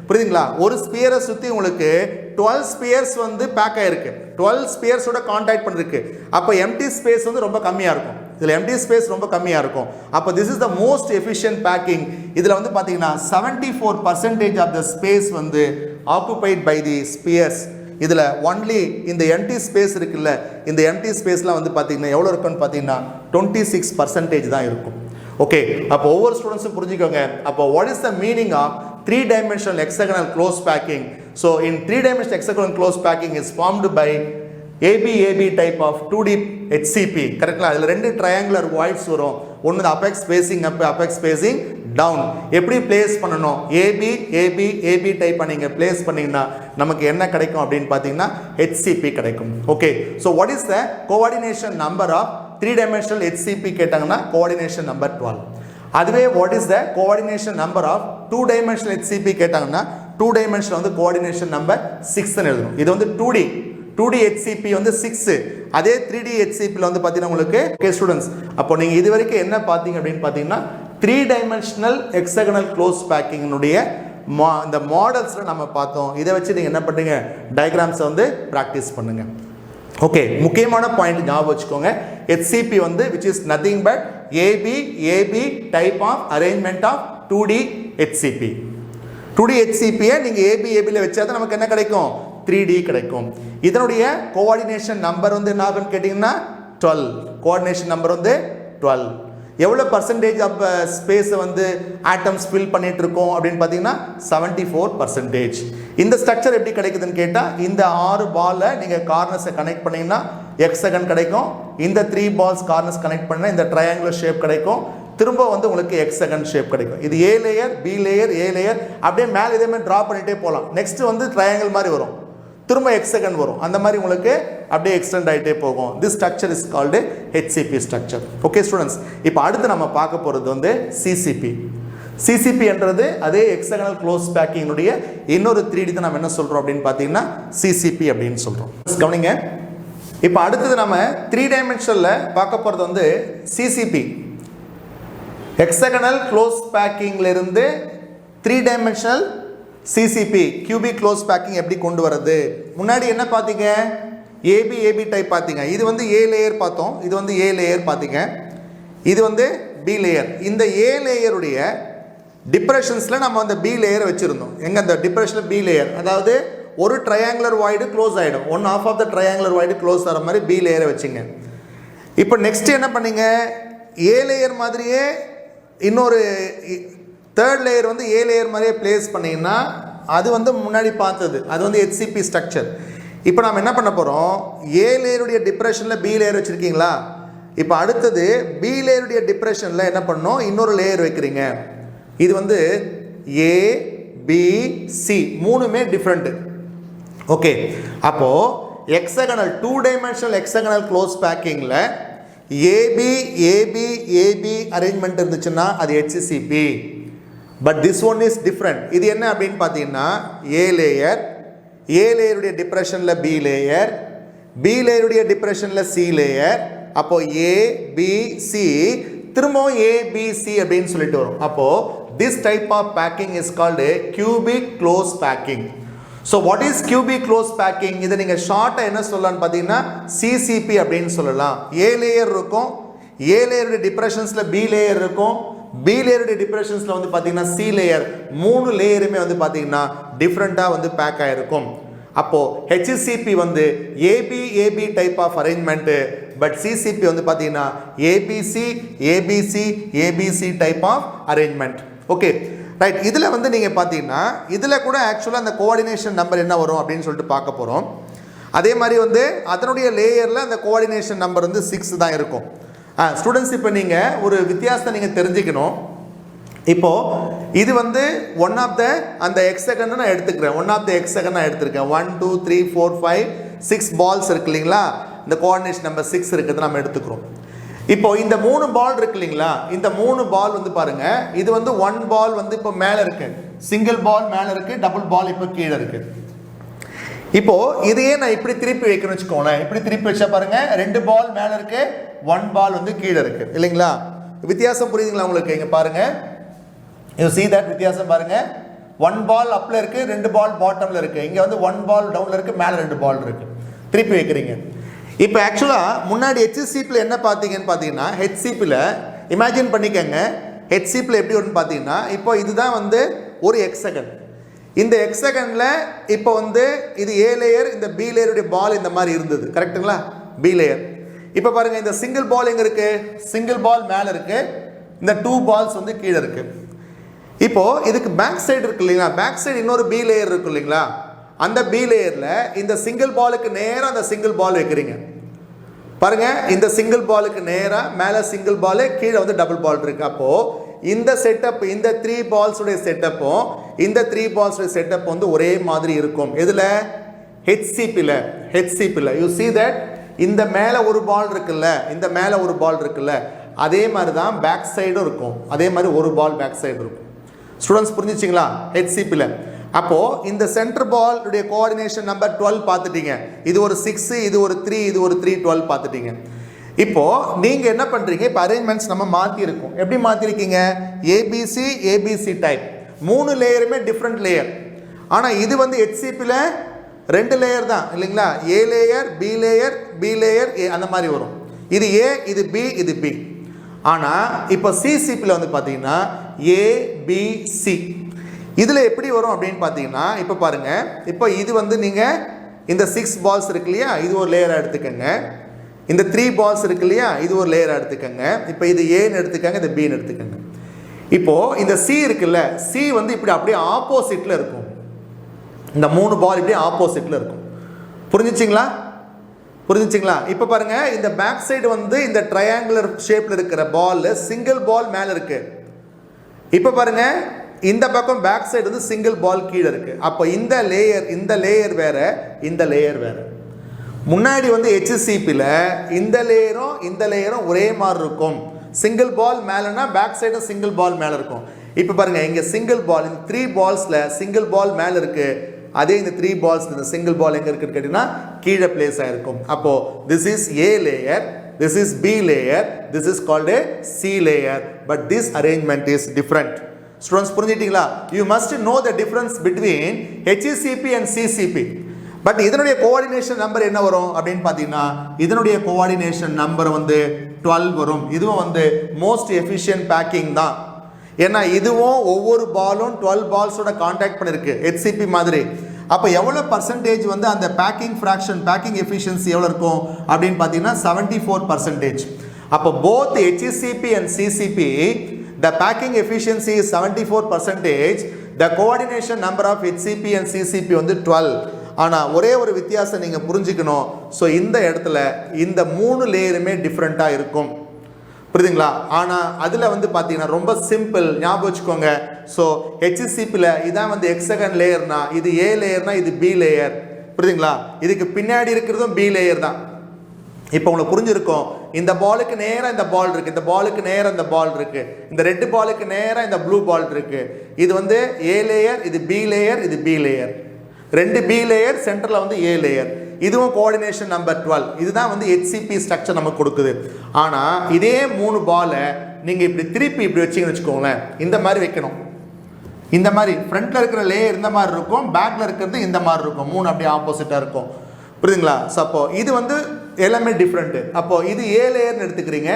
புரியுதுங்களா? ஒரு ஸ்பியரை சுற்றி உங்களுக்கு 12 ஸ்பியர்ஸ் வந்து பேக் ஆகிருக்கு, 12 ஸ்பியர்ஸோட கான்டாக்ட் பண்ணிருக்கு. அப்போ எம்டி ஸ்பேஸ் வந்து ரொம்ப கம்மியாக இருக்கும், இதில் எம்டி ஸ்பேஸ் ரொம்ப கம்மியாக இருக்கும். அப்போ this is the most efficient packing. இதில் வந்து பார்த்தீங்கன்னா 74% ஆஃப் த ஸ்பேஸ் வந்து ஆக்குபைட் பை தி ஸ்பியர்ஸ். இதில் ஒன்லி இந்த எம்டி ஸ்பேஸ் இருக்குல்ல, இந்த எம்டி ஸ்பேஸ்லாம் வந்து பார்த்தீங்கன்னா எவ்வளோ இருக்குன்னு பார்த்தீங்கன்னா 26% தான் இருக்கும். ஓகே, அப்போ ஒவ்வொரு ஸ்டூடெண்ட்ஸும் புரிஞ்சுக்கோங்க. அப்போ what is the meaning of 3-dimensional hexagonal close packing? So in 3-dimensional hexagonal close packing is formed by ABAB type of 2D HCP. கரெக்ட்ங்களா? அதில் 2 triangular voids வரும். ஒன்று apex facing up, apex facing down. எப்படி பிளேஸ் பண்ணணும்? AB டைப் நீங்கள் பிளேஸ் பண்ணிங்கன்னா நமக்கு என்ன கிடைக்கும் அப்படின்னு பார்த்தீங்கன்னா HCP கிடைக்கும். Okay, so what is the coordination number of 3-dimensional HCP கேட்டாங்கன்னா கோஆர்டினேஷன் நம்பர் 12. அதுவே what is the coordination number of 2-dimensional HCP கேட்டாங்கன்னா 2-dimensional வந்து கோஆர்டினேஷன் நம்பர் 6ன்னு எழுதணும். இது வந்து 2D HCP வந்து 6, அதே 3D HCPயில் வந்து பார்த்தீங்கன்னா உங்களுக்கு ஓகே ஸ்டூடெண்ட்ஸ். அப்போ நீங்கள் இது வரைக்கும் என்ன பார்த்தீங்க அப்படின்னு பார்த்தீங்கன்னா 3-dimensional hexagonal close packing-னுடைய இந்த மாடல்ஸில் நம்ம பார்த்தோம். இதை வச்சு நீங்கள் என்ன பண்ணுறீங்க டயக்ராம்ஸை வந்து ப்ராக்டிஸ் பண்ணுங்க. ஓகே, முக்கியமான பாயிண்ட் ஞாபகம் வச்சுக்கோங்க. HCP வந்து which is nothing but AB type of arrangement of 2D HCP. 2D HCP-யை நீங்கள் ABல வச்சா தான் நமக்கு என்ன கிடைக்கும் 3D கிடைக்கும். இதனுடைய கோஆர்டினேஷன் நம்பர் வந்து என்ன ஆகுன்னு கேட்டிங்கன்னா 12. கோஆர்டினேஷன் நம்பர் வந்து 12. எவ்வளோ பர்சன்டேஜ் ஆஃப் ஸ்பேஸை வந்து ஆட்டம்ஸ் ஃபில் பண்ணிட்டு இருக்கோம் அப்படின்னு பார்த்தீங்கன்னா 74%. இந்த ஸ்ட்ரக்சர் எப்படி கிடைக்குதுன்னு கேட்டால் இந்த 6 பாலை நீங்கள் கார்னர்ஸை கனெக்ட் பண்ணிங்கன்னா ஹெக்ஸகன் கிடைக்கும். இந்த 3 பால்ஸ் கார்னர்ஸ் கனெக்ட் பண்ணால் இந்த ட்ரையாங்குலர் ஷேப் கிடைக்கும். திரும்ப வந்து உங்களுக்கு ஹெக்ஸகன் ஷேப் கிடைக்கும். இது A layer B layer A layer அப்படியே மேலே இதே மாதிரி ட்ரா பண்ணிகிட்டே போகலாம். நெக்ஸ்ட் வந்து ட்ரையாங்கிள் மாதிரி வரும், திரும்ப ஹெக்ஸகன் வரும், அந்த மாதிரி உங்களுக்கு அப்படியே எக்ஸ்டெண்ட் ஆகிட்டே போகும். This structure is called HCP structure. Okay students, இப்போ அடுத்து நம்ம பார்க்க போகிறது வந்து CCP என்றது அதே ஹெக்ஸகனல் க்ளோஸ் பேக்கிங்னுடைய இன்னொரு 3D தான் நம்ம என்ன சொல்கிறோம் அப்படின்னு பார்த்தீங்கன்னா CCP அப்படின்னு சொல்கிறோம். கவனிங்க, இப்போ அடுத்தது நம்ம 3-dimensional பார்க்க போகிறது வந்து CCP. ஹெக்ஸகனல் க்ளோஸ் பேக்கிங்லேருந்து 3-dimensional CCP cubic close packing எப்படி கொண்டு வரது? முன்னாடி என்ன பார்த்தீங்க? AB டைப் பார்த்தீங்க. இது வந்து A லேயர் பார்த்தோம், இது வந்து A லேயர் பார்த்தீங்க, இது வந்து B லேயர். இந்த A லேயருடைய டிப்ரெஷன்ஸில் நம்ம அந்த B லேயரை வச்சுருந்தோம். எங்கே அந்த டிப்ரெஷனில் B லேயர், அதாவது ஒரு ட்ரையாங்குலர் வாய்டு க்ளோஸ் ஆகிடும், 1/2 of the triangular void close ஆகிற மாதிரி B லேயரை வச்சுங்க. இப்போ நெக்ஸ்ட் என்ன பண்ணீங்க? A லேயர் மாதிரியே இன்னொரு 3rd லேயர் வந்து A லேயர் மாதிரியே பிளேஸ் பண்ணிங்கன்னா அது வந்து முன்னாடி பார்த்தது, அது வந்து HCP ஸ்ட்ரக்சர். இப்போ நம்ம என்ன பண்ண போகிறோம்? A லேயருடைய டிப்ரெஷனில் B லேயர் வச்சுருக்கீங்களா? இப்போ அடுத்தது B லேயருடைய டிப்ரெஷனில் என்ன பண்ணணும்? இன்னொரு லேயர் வைக்கிறீங்க. இது வந்து A B C மூணுமே டிஃப்ரெண்ட்டு. ஓகே, அப்போது ஹெக்ஸகனல் 2-dimensional ஹெக்ஸகனல் க்ளோஸ் பேக்கிங்கில் AB அரேஞ்ச்மெண்ட் இருந்துச்சுன்னா அது HCP. But this one is different. இது என்ன அப்படின்னு பார்த்தீங்கன்னா A லேயருடைய டிப்ரெஷனில் B லேயர், B லேயருடைய டிப்ரெஷனில் C லேயர். அப்போது ABC திரும்பவும் ABC அப்படின்னு சொல்லிட்டு வரும். அப்போது this type of packing is called cubic close packing. So what is cubic close packing? இதை நீங்கள் ஷார்ட்டாக என்ன சொல்லலாம்னு பார்த்தீங்கன்னா CCP அப்படின்னு சொல்லலாம். A லேயர் இருக்கும், A லேயருடைய டிப்ரெஷன்ஸில் B லேயர் இருக்கும், B லேயருடைய டிப்ரெஷன்ஸில் வந்து பார்த்தீங்கன்னா C லேயர். 3 லேயருமே வந்து பார்த்தீங்கன்னா டிஃப்ரெண்ட்டாக வந்து பேக் ஆகிருக்கும். அப்போது HCP வந்து AB type of arrangement, but CCP வந்து பார்த்தீங்கன்னா ABC type of arrangement. Okay, right. இதில் வந்து நீங்கள் பார்த்தீங்கன்னா இதில் கூட ஆக்சுவலாக அந்த கோஆர்டினேஷன் நம்பர் என்ன வரும் அப்படின்னு சொல்லிட்டு பார்க்க போகிறோம். அதே மாதிரி வந்து அதனுடைய லேயரில் அந்த கோஆர்டினேஷன் நம்பர் வந்து 6 தான் இருக்கும். ஸ்டூடெண்ட்ஸ், இப்போ நீங்கள் ஒரு வித்தியாசத்தை நீங்கள் தெரிஞ்சுக்கணும். இப்போது இது வந்து ஒன் ஆஃப் த அந்த ஹெக்ஸகன் நான் எடுத்துக்கிறேன். ஒன் ஆஃப் த ஹெக்ஸகன் நான் எடுத்துருக்கேன். 1 2 3 4 5 6 பால்ஸ் இருக்கு இல்லைங்களா? இந்த கோஆர்டினேஷன் நம்பர் 6 இருக்குது நம்ம எடுத்துக்கிறோம். இப்போ இந்த 3 பால் இருக்கு இல்லைங்களா? இந்த 3 பால் வந்து பாருங்க, இது வந்து 1 பால் வந்து இப்போ மேலே இருக்கு, சிங்கிள் பால் மேலே இருக்கு, டபுள் பால் இப்போ கீழே இருக்கு. இப்போ இதையே நான் இப்படி திருப்பி வைக்கணும்னு வச்சுக்கோங்களேன். இப்படி திருப்பி வச்சா பாருங்க, 2 பால் மேலே இருக்கு, 1 பால் வந்து கீழே இருக்கு இல்லைங்களா? வித்தியாசம் புரியுதுங்களா உங்களுக்கு? இங்க பாருங்க, யூ see that வித்தியாசம் பாருங்க. 1 பால் அப்ல இருக்கு, 2 பால் பாட்டம்ல இருக்கு. இங்க வந்து 1 பால் டவுன்ல இருக்கு, மேலே 2 பால் இருக்கு. திருப்பி வைக்கிறீங்க. இப்போ ஆக்சுவலாக முன்னாடி ஹெச்சிசிபியில் என்ன பார்த்தீங்கன்னு பார்த்தீங்கன்னா, ஹெச்சிபியில் இமேஜின் பண்ணிக்கங்க, ஹெச்சிபியில் எப்படி வரும்னு பார்த்தீங்கன்னா, இப்போ இதுதான் வந்து ஒரு ஹெக்ஸகன். இந்த ஹெக்ஸகனில் இப்போ வந்து இது ஏ லேயர், இந்த பி லேயருடைய பால் இந்த மாதிரி இருந்தது, கரெக்டுங்களா? B layer. இப்போ பாருங்கள், இந்த சிங்கிள் பால் எங்கே இருக்குது? சிங்கிள் பால் மேலே இருக்குது, இந்த 2 பால்ஸ் வந்து கீழே இருக்குது. இப்போது இதுக்கு பேக் சைடு இருக்கு இல்லைங்களா? பேக் சைடு இன்னொரு பி லேயர் இருக்கு இல்லைங்களா? அந்த பி லேயரில் இந்த சிங்கிள் பாலுக்கு நேராக அந்த சிங்கிள் பால் வைக்கிறீங்க பாருங்க. இந்த சிங்கிள் பாலுக்கு நேராக மேலே சிங்கிள் பாலு, கீழே வந்து டபுள் பால் இருக்கு. அப்போது இந்த செட்டப், இந்த 3 பால்ஸுடைய செட்டப்பும் இந்த 3 பால்ஸுடைய செட்டப் வந்து ஒரே மாதிரி இருக்கும். எதில்? ஹெச்சிபியில். யூ see that இந்த மேலே ஒரு பால் இருக்குல்ல, இந்த மேலே ஒரு பால் இருக்குல்ல, அதே மாதிரி தான் பேக் சைடும் இருக்கும். அதே மாதிரி ஒரு பால் பேக் சைடு இருக்கும். ஸ்டூடெண்ட்ஸ் புரிஞ்சிச்சிங்களா? ஹெச்சிபியில். அப்போது இந்த சென்டர் பால் உடைய கோஆர்டினேஷன் நம்பர் 12 பார்த்துட்டீங்க. இது ஒரு 6, இது ஒரு 3, இது ஒரு 3 12 பார்த்துட்டீங்க. இப்போது நீங்கள் என்ன பண்ணுறீங்க? இப்போ அரேஞ்ச்மெண்ட்ஸ் நம்ம மாற்றிருக்கோம். எப்படி மாற்றிருக்கீங்க? ஏபிசி டைப் 3 லேயருமே டிஃப்ரெண்ட் லேயர். ஆனால் இது வந்து ஹெச்சிபியில் 2 லேயர் தான் இல்லைங்களா? A layer, B layer, A, அந்த மாதிரி வரும். இது ஏ, இது பி, இது பி. ஆனால் இப்போ சிசிபியில் வந்து பார்த்தீங்கன்னா ஏபிசி. இதில் எப்படி வரும் அப்படின்னு பார்த்தீங்கன்னா, இப்போ பாருங்கள், இப்போ இது வந்து நீங்கள் இந்த 6 பால்ஸ் இருக்கு இல்லையா, இது ஒரு லேயராக எடுத்துக்கோங்க. இந்த 3 பால்ஸ் இருக்கு இல்லையா, இது ஒரு லேயராக எடுத்துக்கோங்க. இப்போ இது ஏன்னு எடுத்துக்கோங்க, இது பின்னு எடுத்துக்கோங்க. இப்போது இந்த சி இருக்குல்ல, சி வந்து இப்படி அப்படியே ஆப்போசிட்டில் இருக்கும். இந்த 3 பால் இப்படி ஆப்போசிட்டில் இருக்கும். புரிஞ்சிச்சிங்களா? இப்போ பாருங்கள், இந்த பேக் சைடு வந்து இந்த ட்ரையாங்குலர் ஷேப்பில் இருக்கிற பாலில் சிங்கிள் பால் மேலே இருக்குது. இப்போ பாருங்கள், இந்த பக்கம் பேக் சைடு வந்து சிங்கிள் பால் கீழே இருக்குது. அப்போ இந்த லேயர் வேறு, இந்த லேயர் வேறு. முன்னாடி வந்து ஹெச்சிசிபியில் இந்த லேயரும் ஒரே மாதிரி இருக்கும். சிங்கிள் பால் மேலேனா பேக் சைடும் சிங்கிள் பால் மேலே இருக்கும். இப்போ பாருங்கள், இங்கே சிங்கிள் பால், இந்த 3 பால்ஸில் சிங்கிள் பால் மேலே இருக்குது. அதே இந்த 3 பால்ஸ் இந்த சிங்கிள் பால் எங்கே இருக்குன்னு கேட்டிங்கன்னா கீழே பிளேஸ் ஆகிருக்கும். அப்போது this is A layer, this is B layer, this is called a C layer, but this arrangement is different. Students, புரிஞ்சிட்டீங்களா? You must know the difference between HCP and CCP. But இதனுடைய கோஆர்டினேஷன் நம்பர் என்ன வரும் அப்படின்னு பார்த்தீங்கன்னா, இதனுடைய கோஆர்டினேஷன் நம்பர் வந்து 12 வரும். இதுவும் வந்து மோஸ்ட் எஃபிஷியன்ட் பேக்கிங் தான். ஏன்னா இதுவும் ஒவ்வொரு பாலும் 12 பால்ஸோட கான்டாக்ட் பண்ணிருக்கு HCP மாதிரி. அப்போ எவ்வளோ பர்சன்டேஜ் வந்து அந்த பேக்கிங் ஃப்ராக்ஷன், பேக்கிங் எஃபிஷியன்சி எவ்வளோ இருக்கும் அப்படின்னு பார்த்தீங்கன்னா 74%. அப்போ both HCP and CCP, the packing efficiency is 74%. The coordination number of HCP and CCP வந்து 12. ஆனால் ஒரே ஒரு வித்தியாசம் நீங்கள் புரிஞ்சுக்கணும். ஸோ இந்த இடத்துல இந்த 3 லேயருமே டிஃப்ரெண்ட்டாக இருக்கும். புரியுதுங்களா? ஆனால் அதில் வந்து பார்த்தீங்கன்னா ரொம்ப சிம்பிள், ஞாபகம் வச்சுக்கோங்க. ஸோ ஹெச்சிசிபியில் இதான் வந்து ஹெக்ஸகன் லேயர்னா, இது ஏ லேயர்னா, இது பி லேயர். புரியுதுங்களா? இதுக்கு பின்னாடி இருக்கிறதும் பி லேயர் தான். இப்போ உங்களுக்கு புரிஞ்சிருக்கும். இந்த பாலுக்கு நேராக இந்த பால் இருக்குது, இந்த பாலுக்கு நேராக இந்த பால் இருக்குது, இந்த ரெட் பாலுக்கு நேராக இந்த ப்ளூ பால் இருக்குது. இது வந்து ஏ லேயர், இது பி லேயர், இது பி லேயர். 2 பி லேயர், சென்டரில் வந்து ஏ லேயர். இதுவும் கோஆர்டினேஷன் நம்பர் 12. இதுதான் வந்து HCP ஸ்ட்ரக்சர் நமக்கு கொடுக்குது. ஆனால் இதே 3 பாலை நீங்கள் இப்படி திருப்பி இப்படி வச்சிங்கன்னு வச்சுக்கோங்களேன், இந்த மாதிரி வைக்கணும். இந்த மாதிரி ஃப்ரண்ட்டில் இருக்கிற லேயர் இந்த மாதிரி இருக்கும், பேக்கில் இருக்கிறது இந்த மாதிரி இருக்கும். 3 அப்படியே ஆப்போசிட்டாக இருக்கும். புரியுதுங்களா? ஸோ அப்போ இது வந்து எல்லாமே டிஃப்ரெண்ட்டு. அப்போது இது ஏ லேயர்னு எடுத்துக்கிறீங்க,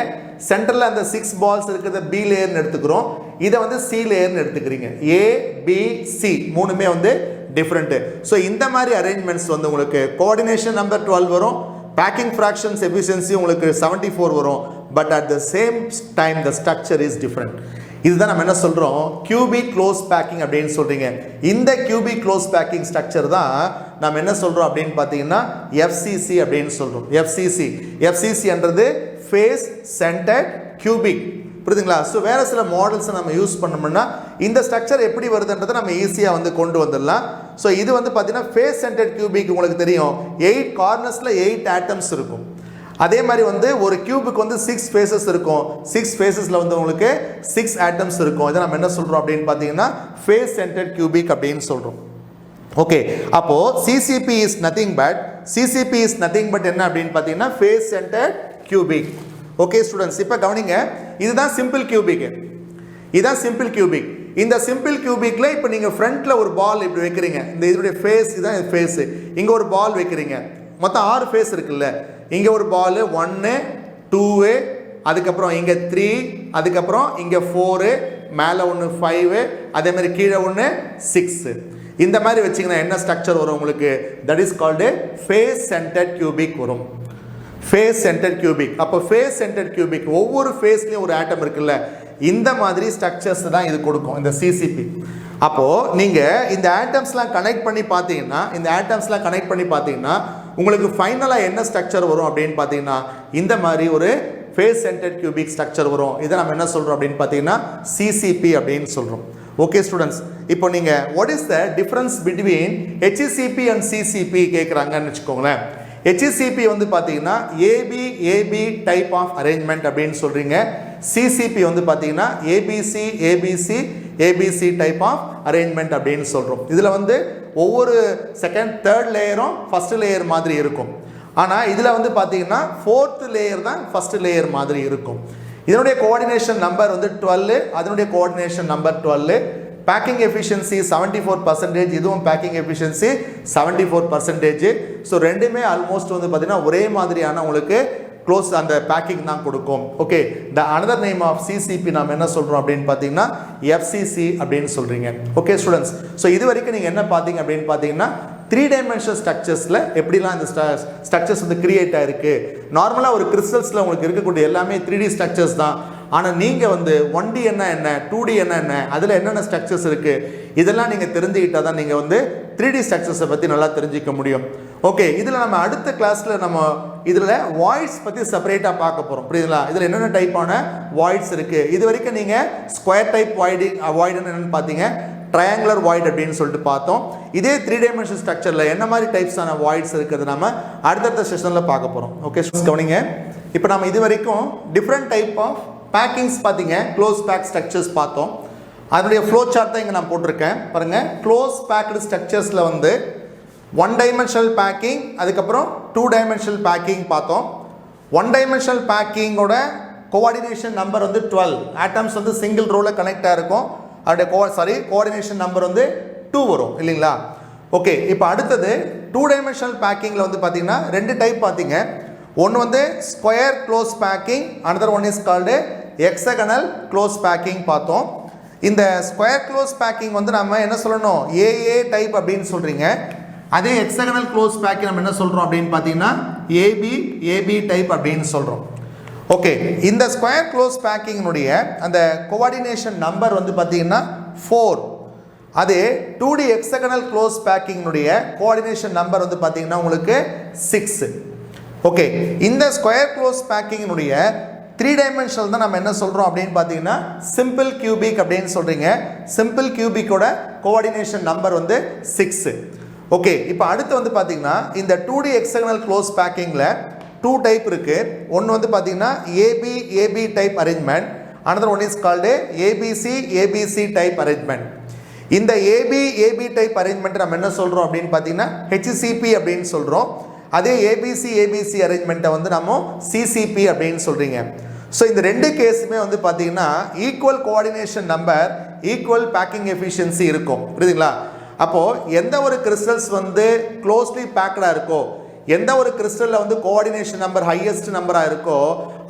சென்டரில் அந்த 6 பால்ஸ் இருக்கிறத பி லேயர்னு எடுத்துக்கிறோம், இதை வந்து சி லேயர்னு எடுத்துக்கிறீங்க. ஏ பி சி 3மே வந்து டிஃப்ரெண்ட்டு. ஸோ இந்த மாதிரி அரேஞ்ச்மெண்ட்ஸ் வந்து உங்களுக்கு கோஆர்டினேஷன் நம்பர் 12 வரும், பேக்கிங் ஃப்ராக்ஷன்ஸ் எஃபிஷியன்சி உங்களுக்கு 74 வரும். But at the same time the structure is different. இதுதான் நம்ம என்ன சொல்கிறோம், கியூபிக் க்ளோஸ் பேக்கிங் அப்படின்னு சொல்கிறீங்க. இந்த கியூபிக் க்ளோஸ் பேக்கிங் ஸ்ட்ரக்சர் தான் நம்ம என்ன சொல்கிறோம் அப்படின்னு பார்த்தீங்கன்னா எஃப்சிசி அப்படின்னு சொல்கிறோம். எஃப்சிசின்றது ஃபேஸ் சென்டர்ட் கியூபிக், புரியுதுங்களா? ஸோ வேறு சில மாடல்ஸை நம்ம யூஸ் பண்ணோம்னா இந்த ஸ்ட்ரக்சர் எப்படி வருதுன்றதை நம்ம ஈஸியாக வந்து கொண்டு வந்துடலாம். ஸோ இது வந்து பார்த்தீங்கன்னா ஃபேஸ் சென்டர்ட் கியூபிக் உங்களுக்கு தெரியும், 8 கார்னர்ஸில் 8 ஆட்டம்ஸ் இருக்கும். அதே மாதிரி வந்து ஒரு கியூபுக்கு வந்து 6 ஃபேஸஸ் இருக்கும். 6 ஃபேஸஸில் வந்து உங்களுக்கு 6 ஆட்டம்ஸ் இருக்கும். இதை நம்ம என்ன சொல்கிறோம் அப்படின்னு பார்த்தீங்கன்னா ஃபேஸ் சென்டர்ட் கியூபிக் அப்படின்னு சொல்கிறோம். ஓகே, அப்போது சிசிபி இஸ் நத்திங் பட் என்ன அப்படின்னு பார்த்தீங்கன்னா face centred cubic. Okay students, இப்போ கவனிங்க, இதுதான் சிம்பிள் கியூபிக். இந்த சிம்பிள் கியூபிக்ல இப்போ நீங்கள் ஃப்ரண்ட்டில் ஒரு பால் இப்படி வைக்கிறீங்க, இந்த இதனுடைய ஃபேஸ் இதுதான் ஃபேஸு. இங்கே ஒரு பால் வைக்கிறீங்க, மொத்தம் 6 ஃபேஸ் இருக்குல்ல. இங்கே ஒரு பால் 1 2 அதுக்கப்புறம் இங்கே 3 அதுக்கப்புறம் இங்கே 4 மேலே 1 5 அதே மாதிரி கீழே 1 6. இந்த மாதிரி வச்சிங்கன்னா என்ன ஸ்ட்ரக்சர் வரும் உங்களுக்கு? That is called face centred cubic வரும். Face centred cubic. அப்போ ஃபேஸ் சென்டர்ட் கியூபிக் ஒவ்வொரு ஃபேஸ்லேயும் ஒரு ஆட்டம் இருக்குல்ல, இந்த மாதிரி ஸ்ட்ரக்சர்ஸ் தான் இது கொடுக்கும் இந்த சிசிபி. அப்போது நீங்கள் இந்த ஆட்டம்ஸ்லாம் கனெக்ட் பண்ணி பார்த்தீங்கன்னா உங்களுக்கு ஃபைனலாக என்ன ஸ்ட்ரக்சர் வரும் அப்படின்னு பார்த்தீங்கன்னா இந்த மாதிரி ஒரு ஃபேஸ் சென்டர்ட் கியூபிக் ஸ்ட்ரக்சர் வரும். இதை நம்ம என்ன சொல்கிறோம் அப்படின்னு பார்த்தீங்கன்னா சிசிபி அப்படின்னு சொல்கிறோம். ஓகே ஸ்டூடெண்ட்ஸ், இப்போ நீங்கள் what is the difference between HCCP and CCP கேட்குறாங்கன்னு வச்சுக்கோங்களேன். ஹெச்சிசிபி வந்து பார்த்தீங்கன்னா ஏபி டைப் ஆஃப் அரேஞ்ச்மெண்ட் அப்படின்னு சொல்கிறீங்க. சிசிபி வந்து பார்த்தீங்கன்னா ஏபிசி டைப் ஆஃப் அரேஞ்ச்மெண்ட் அப்படின்னு சொல்கிறோம். இதில் வந்து ஒவ்வொரு செகண்ட் தேர்ட் லேயரும் ஃபஸ்ட் லேயர் மாதிரி இருக்கும். ஆனால் இதில் வந்து பார்த்தீங்கன்னா 4th லேயர் தான் ஃபஸ்ட் லேயர் மாதிரி இருக்கும். இதனுடைய கோஆர்டினேஷன் நம்பர் வந்து 12, அதனுடைய கோஆர்டினேஷன் நம்பர் 12. பேக்கிங் எஃபிஷியன்சி 74%, இதுவும் பேக்கிங் எஃபிஷியன்சி 74%. ஸோ ரெண்டுமே ஆல்மோஸ்ட் வந்து பார்த்தீங்கன்னா ஒரே மாதிரியான உங்களுக்கு க்ளோஸ் அந்த பேக்கிங் தான் கொடுக்கும். Okay, the another name of CCP நாம் என்ன சொல்கிறோம் அப்படின்னு பார்த்தீங்கன்னா எஃப்சிசி அப்படின்னு சொல்கிறீங்க. ஓகே ஸ்டூடெண்ட்ஸ், ஸோ இது வரைக்கும் நீங்கள் என்ன பார்த்தீங்க அப்படின்னு பார்த்தீங்கன்னா 3 டைமென்ஷனல் ஸ்ட்ரக்சர்ஸில் எப்படிலாம் இந்த ஸ்ட்ரக்சர்ஸ் வந்து கிரியேட் ஆகிருக்கு. நார்மலாக ஒரு கிறிஸ்டல்ஸில் உங்களுக்கு இருக்கக்கூடிய எல்லாமே 3D ஸ்ட்ரக்சர்ஸ் தான். ஆனால் நீங்கள் வந்து 1D என்ன 2D என்ன அதில் என்னென்ன ஸ்ட்ரக்சர்ஸ் இருக்குது இதெல்லாம் நீங்கள் தெரிஞ்சுக்கிட்டால் தான் நீங்கள் வந்து 3D ஸ்ட்ரக்சர்ஸை பற்றி நல்லா தெரிஞ்சிக்க முடியும். ஓகே, இதில் நம்ம அடுத்த கிளாஸில் நம்ம இதில் வாய்ட்ஸ் பற்றி செப்பரேட்டாக பார்க்க போகிறோம், புரியுதுங்களா? இதில் என்னென்ன டைப்பான வாய்ட்ஸ் இருக்குது. இது வரைக்கும் நீங்கள் ஸ்கொயர் டைப் வாய்டுன்னு என்னென்னு பார்த்தீங்க, ட்ரையாங்குலர் வாய்ட் அப்படின்னு சொல்லிட்டு பார்த்தோம். இதே 3 டைமென்ஷனல் ஸ்ட்ரக்சரில் என்ன மாதிரி டைப்ஸான வாய்ட்ஸ் இருக்கிறது நம்ம அடுத்தடுத்த செஷனில் பார்க்க போகிறோம். ஓகே கவனிங்க, இப்போ நம்ம இது வரைக்கும் டிஃப்ரெண்ட் டைப் ஆஃப் பேக்கிங்ஸ் பார்த்தீங்க, க்ளோஸ் பேக் ஸ்ட்ரக்சர்ஸ் பார்த்தோம். அதனுடைய ஃப்ளோ சார்ட் தான் இங்கே நான் போட்டிருக்கேன் பாருங்கள். க்ளோஸ் பேக்டு ஸ்ட்ரக்சர்ஸில் வந்து 1 டைமென்ஷனல் பேக்கிங், அதுக்கப்புறம் 2 டைமென்ஷனல் பேக்கிங் பார்த்தோம். 1 டைமென்ஷனல் பேக்கிங்கோட கோஆர்டினேஷன் நம்பர் வந்து 12, ஆட்டம்ஸ் வந்து சிங்கிள் ரோவில் கனெக்ட் ஆகிருக்கும். அதோடைய கோஆர்டினேஷன் நம்பர் வந்து 2 வரும் இல்லைங்களா? ஓகே, இப்போ அடுத்தது 2 டைமென்ஷனல் பேக்கிங்கில் வந்து பார்த்தீங்கன்னா 2 டைப் பார்த்தீங்க. ஒன்று வந்து square close packing, another one is called hexagonal close packing பார்த்தோம். இந்த ஸ்கொயர் க்ளோஸ் பேக்கிங் வந்து நம்ம என்ன சொல்லணும், ஏஏ டைப் அப்படின்னு சொல்கிறீங்க. அதே ஹெக்ஸகனல் க்ளோஸ் பேக்கிங் நம்ம என்ன சொல்கிறோம் அப்படின்னு பார்த்தீங்கன்னா ஏபி டைப் அப்படின்னு சொல்கிறோம். ஓகே, இந்த ஸ்கொயர் க்ளோஸ் பேக்கிங்கினுடைய அந்த கோஆர்டினேஷன் நம்பர் வந்து பார்த்தீங்கன்னா 4. அதே 2D ஹெக்ஸகனல் க்ளோஸ் பேக்கிங்கினுடைய கோஆர்டினேஷன் நம்பர் வந்து பார்த்தீங்கன்னா உங்களுக்கு 6. ஓகே, இந்த ஸ்கொயர் க்ளோஸ் பேக்கிங்கினுடைய 3 டைமென்ஷனல் தான் நம்ம என்ன சொல்கிறோம் அப்படின்னு பார்த்தீங்கன்னா சிம்பிள் கியூபிக் அப்படின்னு சொல்கிறீங்க. சிம்பிள் கியூபிக்கோட கோஆர்டினேஷன் நம்பர் வந்து 6. ஓகே, இப்போ அடுத்து வந்து பார்த்தீங்கன்னா இந்த 2D ஹெக்ஸகனல் க்ளோஸ் பேக்கிங்கில் 2 டைப் இருக்குது. ஒன்று வந்து பார்த்தீங்கன்னா AB type arrangement, another one is called ABC type arrangement. இந்த ஏபி டைப் அரேஞ்ச்மெண்ட் நம்ம என்ன சொல்கிறோம் அப்படின்னு பார்த்தீங்கன்னா ஹெச்சிசிபி அப்படின்னு சொல்கிறோம். அதே ஏபிசி அரேஞ்ச்மெண்ட்டை வந்து நம்ம சிசிபி அப்படின்னு சொல்கிறீங்க. ஸோ இந்த 2 கேஸுமே வந்து பார்த்தீங்கன்னா equal coordination number, equal packing efficiency இருக்கும், புரியுதுங்களா? அப்போது எந்த ஒரு கிறிஸ்டல்ஸ் வந்து க்ளோஸ்லி பேக்டாக இருக்கோ, எந்த ஒரு கிறிஸ்டலில் வந்து கோஆர்டினேஷன் நம்பர் ஹையஸ்ட் நம்பராக இருக்கோ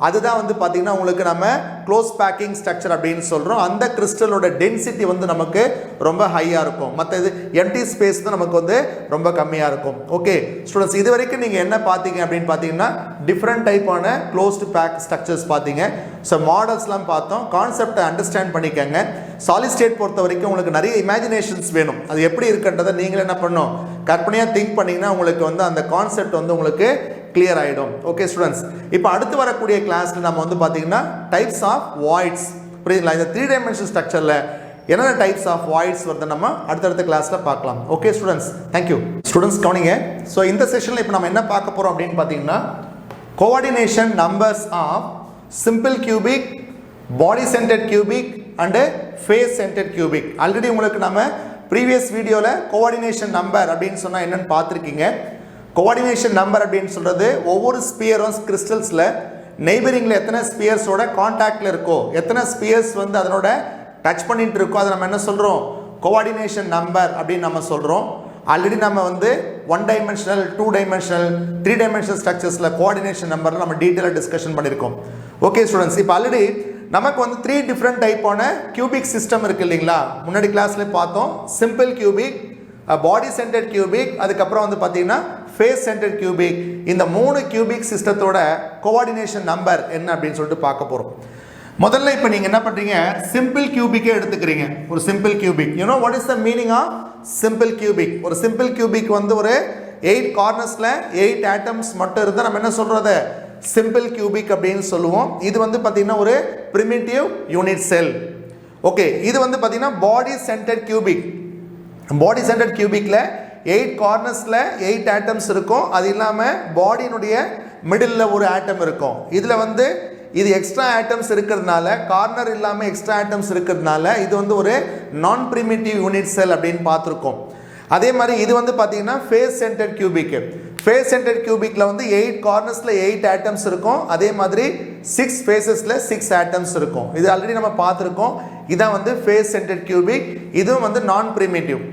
அதுதான் வந்து பார்த்திங்கன்னா உங்களுக்கு நம்ம க்ளோஸ் பேக்கிங் ஸ்ட்ரக்சர் அப்படின்னு சொல்கிறோம். அந்த கிறிஸ்டலோட டென்சிட்டி வந்து நமக்கு ரொம்ப ஹையாக இருக்கும். மற்ற இது எம்டி ஸ்பேஸ் தான் நமக்கு வந்து ரொம்ப கம்மியாக இருக்கும். ஓகே ஸ்டூடெண்ட்ஸ், இது வரைக்கும் நீங்கள் என்ன பார்த்தீங்க அப்படின்னு பார்த்தீங்கன்னா டிஃப்ரெண்ட் டைப்பான க்ளோஸ்டு பேக் ஸ்ட்ரக்சர்ஸ் பார்த்தீங்க. ஸோ மாடல்ஸ்லாம் பார்த்தோம், கான்செப்டை அண்டர்ஸ்டாண்ட் பண்ணிக்கங்க. சாலிட் ஸ்டேட் பொறுத்த வரைக்கும் உங்களுக்கு நிறைய இமேஜினேஷன்ஸ் வேணும். அது எப்படி இருக்குன்றதை நீங்களே என்ன பண்ணணும், கற்பனையாக திங்க் பண்ணிங்கன்னா உங்களுக்கு வந்து அந்த கான்செப்ட் வந்து உங்களுக்கு கிளியர் ஆகிடும். ஓகே ஸ்டூடெண்ட்ஸ், இப்போ அடுத்து வரக்கூடிய கிளாஸில் நம்ம வந்து பார்த்தீங்கன்னா டைப்ஸ் ஆஃப் வாய்ட்ஸ், புரியுதுங்களா? இந்த 3 டைமென்ஷன் ஸ்ட்ரக்சரில் என்னென்ன டைப்ஸ் ஆஃப் வாய்ட்ஸ் வருது நம்ம அடுத்தடுத்த கிளாஸில் பார்க்கலாம். Okay students, thank you. ஸ்டூடெண்ட்ஸ் கவனிங்க. ஸோ இந்த செஷனில் இப்போ நம்ம என்ன பார்க்க போகிறோம் அப்படின்னு பார்த்தீங்கன்னா, coordination numbers of simple cubic, body centred cubic and face centred cubic. Already உங்களுக்கு நம்ம ப்ரீவியஸ் வீடியோவில் கோஆர்டினேஷன் நம்பர் அப்படின்னு சொன்னால் என்னென்னு பார்த்துருக்கீங்க. கோஆர்டினேஷன் நம்பர் அப்படின்னு சொல்கிறது ஒவ்வொரு ஸ்பியரும் கிறிஸ்டல்ஸில் நெய்பரிங்கில் எத்தனை ஸ்பியர்ஸோட கான்டாக்டில் இருக்கோ, எத்தனை ஸ்பியர்ஸ் வந்து அதனோட டச் பண்ணிட்டு இருக்கோ, அதை நம்ம என்ன சொல்கிறோம், கோஆர்டினேஷன் நம்பர் அப்படின்னு நம்ம சொல்கிறோம். ஆல்ரெடி நம்ம வந்து 1 டைமென்ஷனல், 2 டைமென்ஷனல், 3 டைமென்ஷனல் ஸ்ட்ரக்சர்ஸில் கோஆர்டினேஷன் நம்பரில் நம்ம டீட்டெயிலாக டிஸ்கஷன் பண்ணியிருக்கோம். ஓகே ஸ்டூடெண்ட்ஸ், இப்போ ஆல்ரெடி நமக்கு வந்து 3 டிஃப்ரெண்ட் டைப்பான கியூபிக் சிஸ்டம் இருக்குது இல்லைங்களா? முன்னாடி கிளாஸ்லேயே பார்த்தோம். Simple cubic, body centred cubic, அதுக்கப்புறம் வந்து பார்த்தீங்கன்னா ஃபேஸ் சென்டர்ட் கியூபிக். இந்த 3 கியூபிக் சிஸ்டத்தோட கோஆர்டினேஷன் நம்பர் என்ன அப்படின்னு சொல்லிட்டு பார்க்க போகிறோம். முதல்ல இப்போ நீங்கள் என்ன பண்ணுறீங்க, சிம்பிள் கியூபிக்கே எடுத்துக்கிறீங்க. ஒரு simple cubic, you know what is the meaning of simple cubic? ஒரு சிம்பிள் கியூபிக் வந்து ஒரு 8 கார்னர்ஸில் 8 ஆட்டம்ஸ் மட்டும் இருந்தால் நம்ம என்ன சொல்கிறது, சிம்பிள் கியூபிக் அப்படின்னு சொல்லுவோம். இது வந்து பார்த்தீங்கன்னா ஒரு பிரிமிட்டிவ் யூனிட் செல். ஓகே, இது வந்து பார்த்தீங்கன்னா body centred cubic. Body centred கியூபிக்கில் 8 கார்னர்ஸில் 8 ஆட்டம்ஸ் இருக்கும். அது இல்லாமல் பாடியினுடைய மிடில் ஒரு ஆட்டம் இருக்கும். இதில் வந்து இது எக்ஸ்ட்ரா ஆட்டம்ஸ் இருக்கிறதுனால, கார்னர் இல்லாமல் எக்ஸ்ட்ரா ஆட்டம்ஸ் இருக்கிறதுனால இது வந்து ஒரு நான் பிரிமிட்டிவ் யூனிட் செல் அப்படின்னு பார்த்துருக்கோம். அதே மாதிரி இது வந்து பார்த்தீங்கன்னா face centred cubic. Face centred கியூபிக்கில் வந்து 8 கார்னர்ஸில் 8 ஆட்டம்ஸ் இருக்கும். அதே மாதிரி 6 ஃபேஸஸில் 6 ஆட்டம்ஸ் இருக்கும். இது ஆல்ரெடி நம்ம பார்த்துருக்கோம். இதான் வந்து ஃபேஸ் சென்டர்ட் கியூபிக். இதுவும் வந்து நான் பிரிமிட்டிவ்.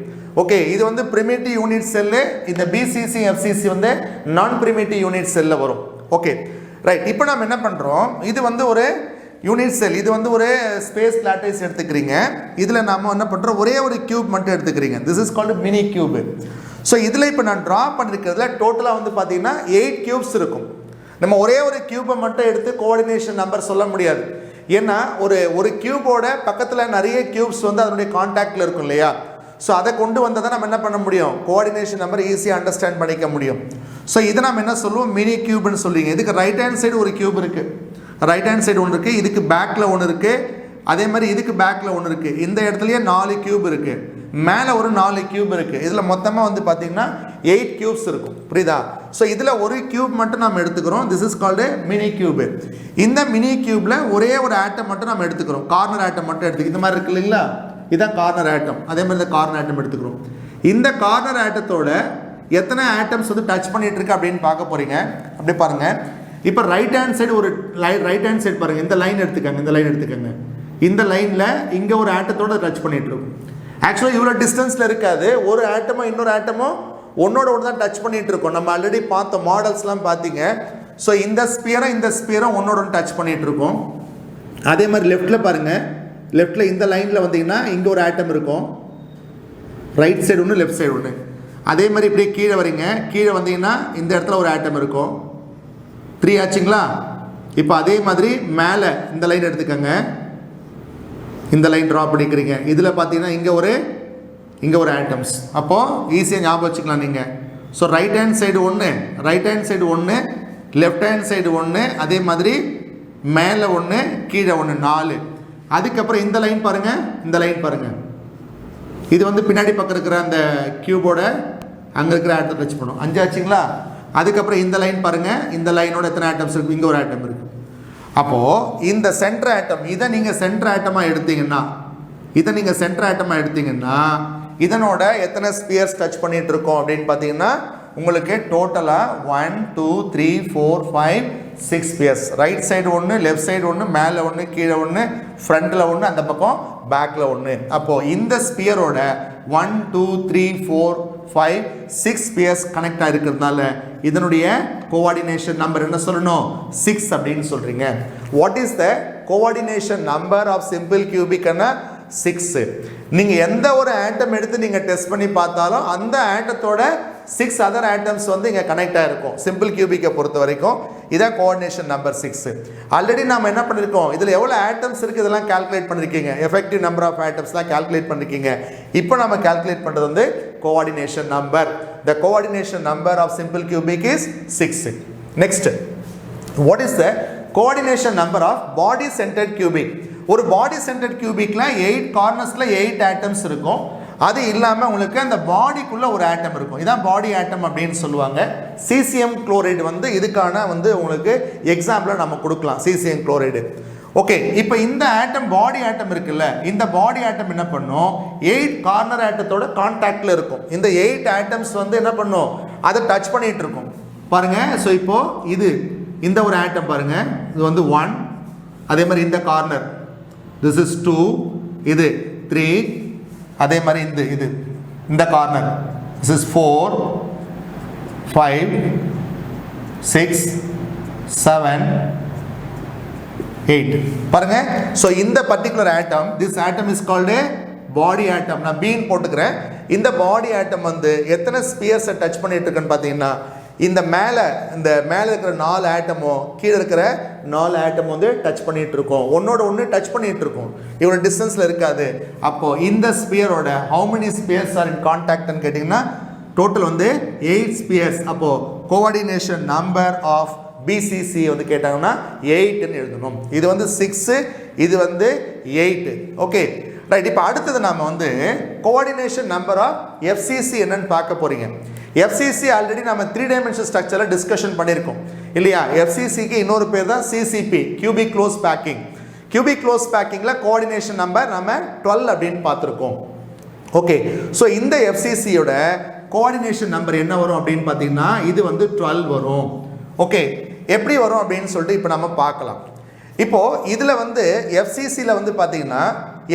ஓகே, இது வந்து பிரிமிட்டிவ் யூனிட் செல்லு. இந்த பிசிசி எஃப்சிசி வந்து நான் பிரிமிட்டிவ் யூனிட் செல்லில் வரும். ஓகே ரைட், இப்போ நம்ம என்ன பண்ணுறோம், இது வந்து ஒரு யூனிட் செல், இது வந்து ஒரு ஸ்பேஸ் லாட்டைஸ் எடுத்துக்கிறீங்க. இதில் நம்ம என்ன பண்ணுறோம், ஒரே ஒரு கியூப் மட்டும் எடுத்துக்கிறீங்க. This is called mini cube. So இதில் இப்போ நான் ட்ரா பண்ணிருக்கிறதுல டோட்டலாக வந்து பார்த்தீங்கன்னா 8 கியூப்ஸ் இருக்கும். நம்ம ஒரே ஒரு கியூப்பை மட்டும் எடுத்து கோஆர்டினேஷன் நம்பர் சொல்ல முடியாது. ஏன்னா ஒரு கியூபோட பக்கத்தில் நிறைய கியூப்ஸ் வந்து அதனுடைய கான்டாக்டில் இருக்கும் இல்லையா? ஸோ அதை கொண்டு வந்தால் தான் நம்ம என்ன பண்ண முடியும், கோஆர்டினேஷன் நம்பர் ஈஸியாக அண்டர்ஸ்டாண்ட் பண்ணிக்க முடியும். ஸோ இதை நம்ம என்ன சொல்லுவோம், மினி கியூப்னு சொல்லுவீங்க. இதுக்கு ரைட் ஹேண்ட் சைடு ஒரு கியூப் இருக்குது, ரைட் ஹேண்ட் சைடு ஒன்று இருக்குது, இதுக்கு பேக்கில் ஒன்று இருக்குது, அதே மாதிரி இதுக்கு பேக்கில் ஒன்று இருக்குது. இந்த இடத்துலையே 4 கியூப் இருக்குது, மேலே ஒரு 4 கியூப் இருக்குது. இதில் மொத்தமாக வந்து பார்த்தீங்கன்னா 8 கியூப்ஸ் இருக்கும். புரியுதா? ஸோ இதில் ஒரு கியூப் மட்டும் நம்ம எடுத்துக்கிறோம். This is called mini cube. இந்த மினி கியூப்பில் ஒரே ஒரு ஆட்டம் மட்டும் நம்ம எடுத்துக்கிறோம், கார்னர் ஆட்டம் மட்டும் எடுத்துக்கிறோம். இந்த மாதிரி இருக்கு இல்லைங்களா, இதான் கார்னர் ஆட்டம். அதே மாதிரி இந்த கார்னர் ஆட்டம் எடுத்துக்கிறோம். இந்த கார்னர் ஆட்டத்தோட எத்தனை ஆட்டம்ஸ் வந்து டச் பண்ணிட்டு இருக்கு அப்படின்னு பார்க்க போறீங்க. அப்படி பாருங்க, இப்போ ரைட் ஹேண்ட் சைடு ஒரு ரைட் ஹேண்ட் சைடு பாருங்க, இந்த லைன் எடுத்துக்கங்க, இந்த லைன் எடுத்துக்கங்க. இந்த லைனில் இங்கே ஒரு ஆட்டத்தோட டச் பண்ணிட்டு இருக்கும். ஆக்சுவலாக இவ்வளோ டிஸ்டன்ஸில் இருக்காது, ஒரு ஆட்டமோ இன்னொரு ஆட்டமோ ஒன்னோட ஒன்று தான் டச் பண்ணிட்டு இருக்கோம். நம்ம ஆல்ரெடி பார்த்த மாடல்ஸ்லாம் பார்த்தீங்க. ஸோ இந்த ஸ்பியரும் ஒன்னோட ஒன்று டச் பண்ணிட்டு இருக்கோம். அதே மாதிரி லெஃப்டில் பாருங்கள், லெஃப்டில் இந்த லைனில் வந்தீங்கன்னா இங்கே ஒரு ஆட்டம் இருக்கும், ரைட் சைடு ஒன்று லெஃப்ட் சைடு ஒன்று. அதே மாதிரி இப்படியே கீழே வரீங்க, கீழே வந்தீங்கன்னா இந்த இடத்துல ஒரு ஆட்டம் இருக்கும். 3 ஆச்சுங்களா? இப்போ அதே மாதிரி மேலே இந்த லைன் எடுத்துக்கோங்க, இந்த லைன் ட்ரா பண்ணிக்கிறீங்க. இதில் பார்த்தீங்கன்னா இங்கே ஒரு ஆட்டம்ஸ். அப்போது ஈஸியாக ஞாபகம் வச்சுக்கலாம் நீங்கள். ஸோ ரைட் ஹேண்ட் சைடு ஒன்று, லெஃப்ட் ஹேண்ட் சைடு ஒன்று, அதே மாதிரி மேலே ஒன்று, கீழே ஒன்று, 4. அதுக்கப்புறம் இந்த லைன் பாருங்கள், இந்த லைன் பாருங்கள், இது வந்து பின்னாடி பக்கம் இருக்கிற அந்த கியூபோட அங்கே இருக்கிற ஆட்டத்தை டச் பண்ணும். 5 ஆச்சுங்களா? அதுக்கப்புறம் இந்த லைன் பாருங்கள், இந்த லைனோட எத்தனை ஆட்டம்ஸ் இருக்குது, இங்கே ஒரு ஆட்டம் இருக்குது. அப்போது இந்த சென்டர் ஆட்டம், இதை நீங்கள் சென்டர் ஆட்டமாக எடுத்தீங்கன்னா இதனோட எத்தனை ஸ்பியர்ஸ் டச் பண்ணிட்டு இருக்கோம் அப்படின்னு பார்த்தீங்கன்னா உங்களுக்கு டோட்டலாக 1 2 3 4 5 6 ஸ்பியர்ஸ். ரைட் சைடு ஒன்று, லெஃப்ட் சைடு ஒன்று, மேலே ஒன்று, கீழே ஒன்று, ஃப்ரண்ட்டில் ஒன்று, அந்த பக்கம் பேக்கில் ஒன்று. அப்போது இந்த ஸ்பியரோட 1 2 3 4 5 6 ஸ்பியர்ஸ் கனெக்ட் ஆகிருக்கிறதுனால இதனுடைய கோஆர்டினேஷன் நம்பர் என்ன சொல்லணும், 6 அப்படின்னு சொல்கிறீங்க. What is the coordination number of simple கியூபிக்னா 6. நீங்கள் எந்த ஒரு ஆட்டம் எடுத்து நீங்கள் டெஸ்ட் பண்ணி பார்த்தாலும் அந்த ஆட்டத்தோட 6 அதர் ஆட்டம்ஸ் வந்து இங்கே கனெக்ட் ஆகிருக்கும் சிம்பிள் கியூபிக்கை பொறுத்த வரைக்கும். இதான் கோஆர்டினேஷன் நம்பர் 6. ஆல்ரெடி நாம என்ன பண்ணிருக்கோம், இதுல எவ்வளவு ஆட்டம்ஸ் இருக்கு இதெல்லாம் கால்குலேட் பண்ணிருக்கீங்க, எஃபெக்டிவ் நம்பர் ஆஃப் ஆட்டம்ஸ்லாம் கால்குலேட் பண்ணிருக்கீங்க. இப்போ நாம கால்குலேட் பண்றது வந்து coordination number. the coordination number of simple cubic is 6. next, what is the coordination number of body centered cubic? ஒரு body centered cubicல 8 cornersல 8 atoms இருக்கும். அது இல்லாம உங்களுக்கு அந்த பாடிக்குள்ள ஒரு ஆட்டம் இருக்கும். இதான் பாடி ஆட்டம் அப்படின்னு சொல்லுவாங்க. சீசியம் குளோரைடு வந்து இதுக்கான வந்து உங்களுக்கு எக்ஸாம்பிளா நம்ம கொடுக்கலாம், சீசியம் குளோரைடு. ஓகே, இப்போ இந்த ஆட்டம் பாடி ஆட்டம் இருக்குல்ல, இந்த பாடி ஆட்டம் என்ன பண்ணும், 8 கார்னர் ஆட்டத்தோட கான்டாக்ட்ல இருக்கும். இந்த 8 ஆட்டம்ஸ் வந்து என்ன பண்ணும், அதை டச் பண்ணிட்டு இருக்கும் பாருங்க. ஸோ இப்போ இது இந்த ஒரு ஆட்டம் பாருங்க, இது வந்து 1, அதே மாதிரி இந்த கார்னர் திஸ் இஸ் 2, இது 3, அதே மாதிரி இது இந்த கார்னர் திஸ் இஸ் 4, 5, 6, 7, 8 பாருங்க. ஸோ இந்த particular atom, this atom is called body atom. நான் பீன் போட்டுக்கிறேன். இந்த பாடி ஆட்டம் வந்து எத்தனை ஸ்பியர்ஸை டச் பண்ணிட்டு இருக்குன்னு பார்த்தீங்கன்னா, இந்த மேலே இருக்கிற 4 ஆட்டமும் கீழே இருக்கிற 4 ஆட்டம் வந்து டச் பண்ணிட்டு இருக்கோம், ஒன்னோட ஒன்று டச் பண்ணிட்டு இருக்கும், இவ்வளோ டிஸ்டன்ஸில் இருக்காது. அப்போ இந்த ஸ்பியரோட ஹவு மெனி ஸ்பியர்ஸ் ஆர் இன் கான்டாக்ட்னு கேட்டிங்கன்னா டோட்டல் வந்து 8 ஸ்பியர்ஸ். அப்போ கோஆர்டினேஷன் நம்பர் ஆஃப் BCC வந்து கேட்டாங்கன்னா 8ன்னு எழுதணும். இது வந்து 6, இது வந்து 8. Okay right. இப்போ அடுத்தது நாம வந்து கோஆர்டினேஷன் நம்பர் ஆஃப் FCC என்னன்னு பார்க்க போறீங்க. FCC ஆல்ரெடி நம்ம 3 டைமென்ஷன் ஸ்ட்ரக்சர்ல டிஸ்கஷன் பண்ணியிருக்கோம் இல்லையா. FCCக்கு இன்னொரு பேர் தான் CCP, cubic close packing. Cubic close பேக்கிங்ல கோஆர்டினேஷன் நம்பர் நம்ம 12 அப்படின்னு பார்த்துருக்கோம். ஓகே, ஸோ இந்த FCCயோட கோஆர்டினேஷன் நம்பர் என்ன வரும் அப்படின்னு பார்த்தீங்கன்னா இது வந்து 12 வரும். ஓகே, எப்படி வரும் அப்படின்னு சொல்லிட்டு இப்போ நம்ம பார்க்கலாம். இப்போ இதில் வந்து FCCயில் வந்து பார்த்தீங்கன்னா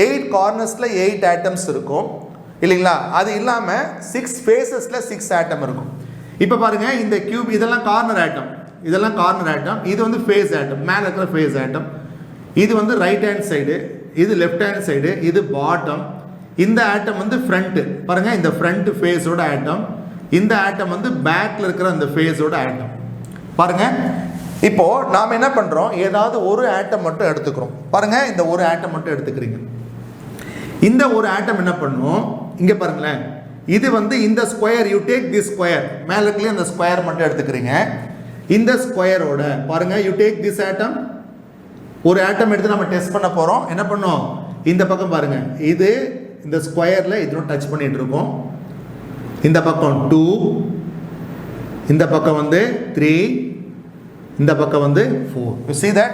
8 கார்னர்ஸில் 8 ஆட்டம்ஸ் இருக்கும் இல்லைங்களா. அது இல்லாமல் 6 ஃபேஸஸில் 6 ஆட்டம் இருக்கும். இப்போ பாருங்க, இந்த கியூப் இதெல்லாம் கார்னர் ஆட்டம், இதெல்லாம் கார்னர் ஆட்டம், இது வந்து ஃபேஸ் ஆட்டம், மேலே இருக்கிற ஃபேஸ் ஆட்டம். இது வந்து ரைட் ஹேண்ட் சைடு, இது லெஃப்ட் ஹேண்ட் சைடு, இது பாட்டம். இந்த ஆட்டம் வந்து ஃப்ரண்ட் பாருங்க, இந்த ஃப்ரண்ட் ஃபேஸோட ஆட்டம். இந்த ஆட்டம் வந்து பேக்ல இருக்கிற அந்த ஃபேஸோட ஆட்டம் பாருங்க. இப்போ நாம என்ன பண்றோம், ஏதாவது ஒரு ஆட்டம் மட்டும் எடுத்துக்கிறோம் பாருங்க. இந்த ஒரு ஆட்டம் மட்டும் எடுத்துக்கிறீங்க. இந்த ஒரு ஆட்டம் என்ன பண்ணும், இங்க பாருங்களேன், இது வந்து இந்த square, you take this square, மேல இருக்கிற அந்த ஸ்கொயர் மட்டும் எடுத்துக்கிறீங்க. இந்த ஸ்கொயரோட பாருங்க, யூ டேக் திஸ் ஆட்டம், ஒரு ஆட்டம் எடுத்து நம்ம டெஸ்ட் பண்ண போறோம். என்ன பண்ணோம், இந்த பக்கம் பாருங்க, இது இந்த ஸ்கொயர்ல இதோட டச் பண்ணிட்டு இருக்கோம். இந்த பக்கம் 2, இந்த பக்கம் வந்து 3, இந்த பக்கம் வந்து 4. you see that?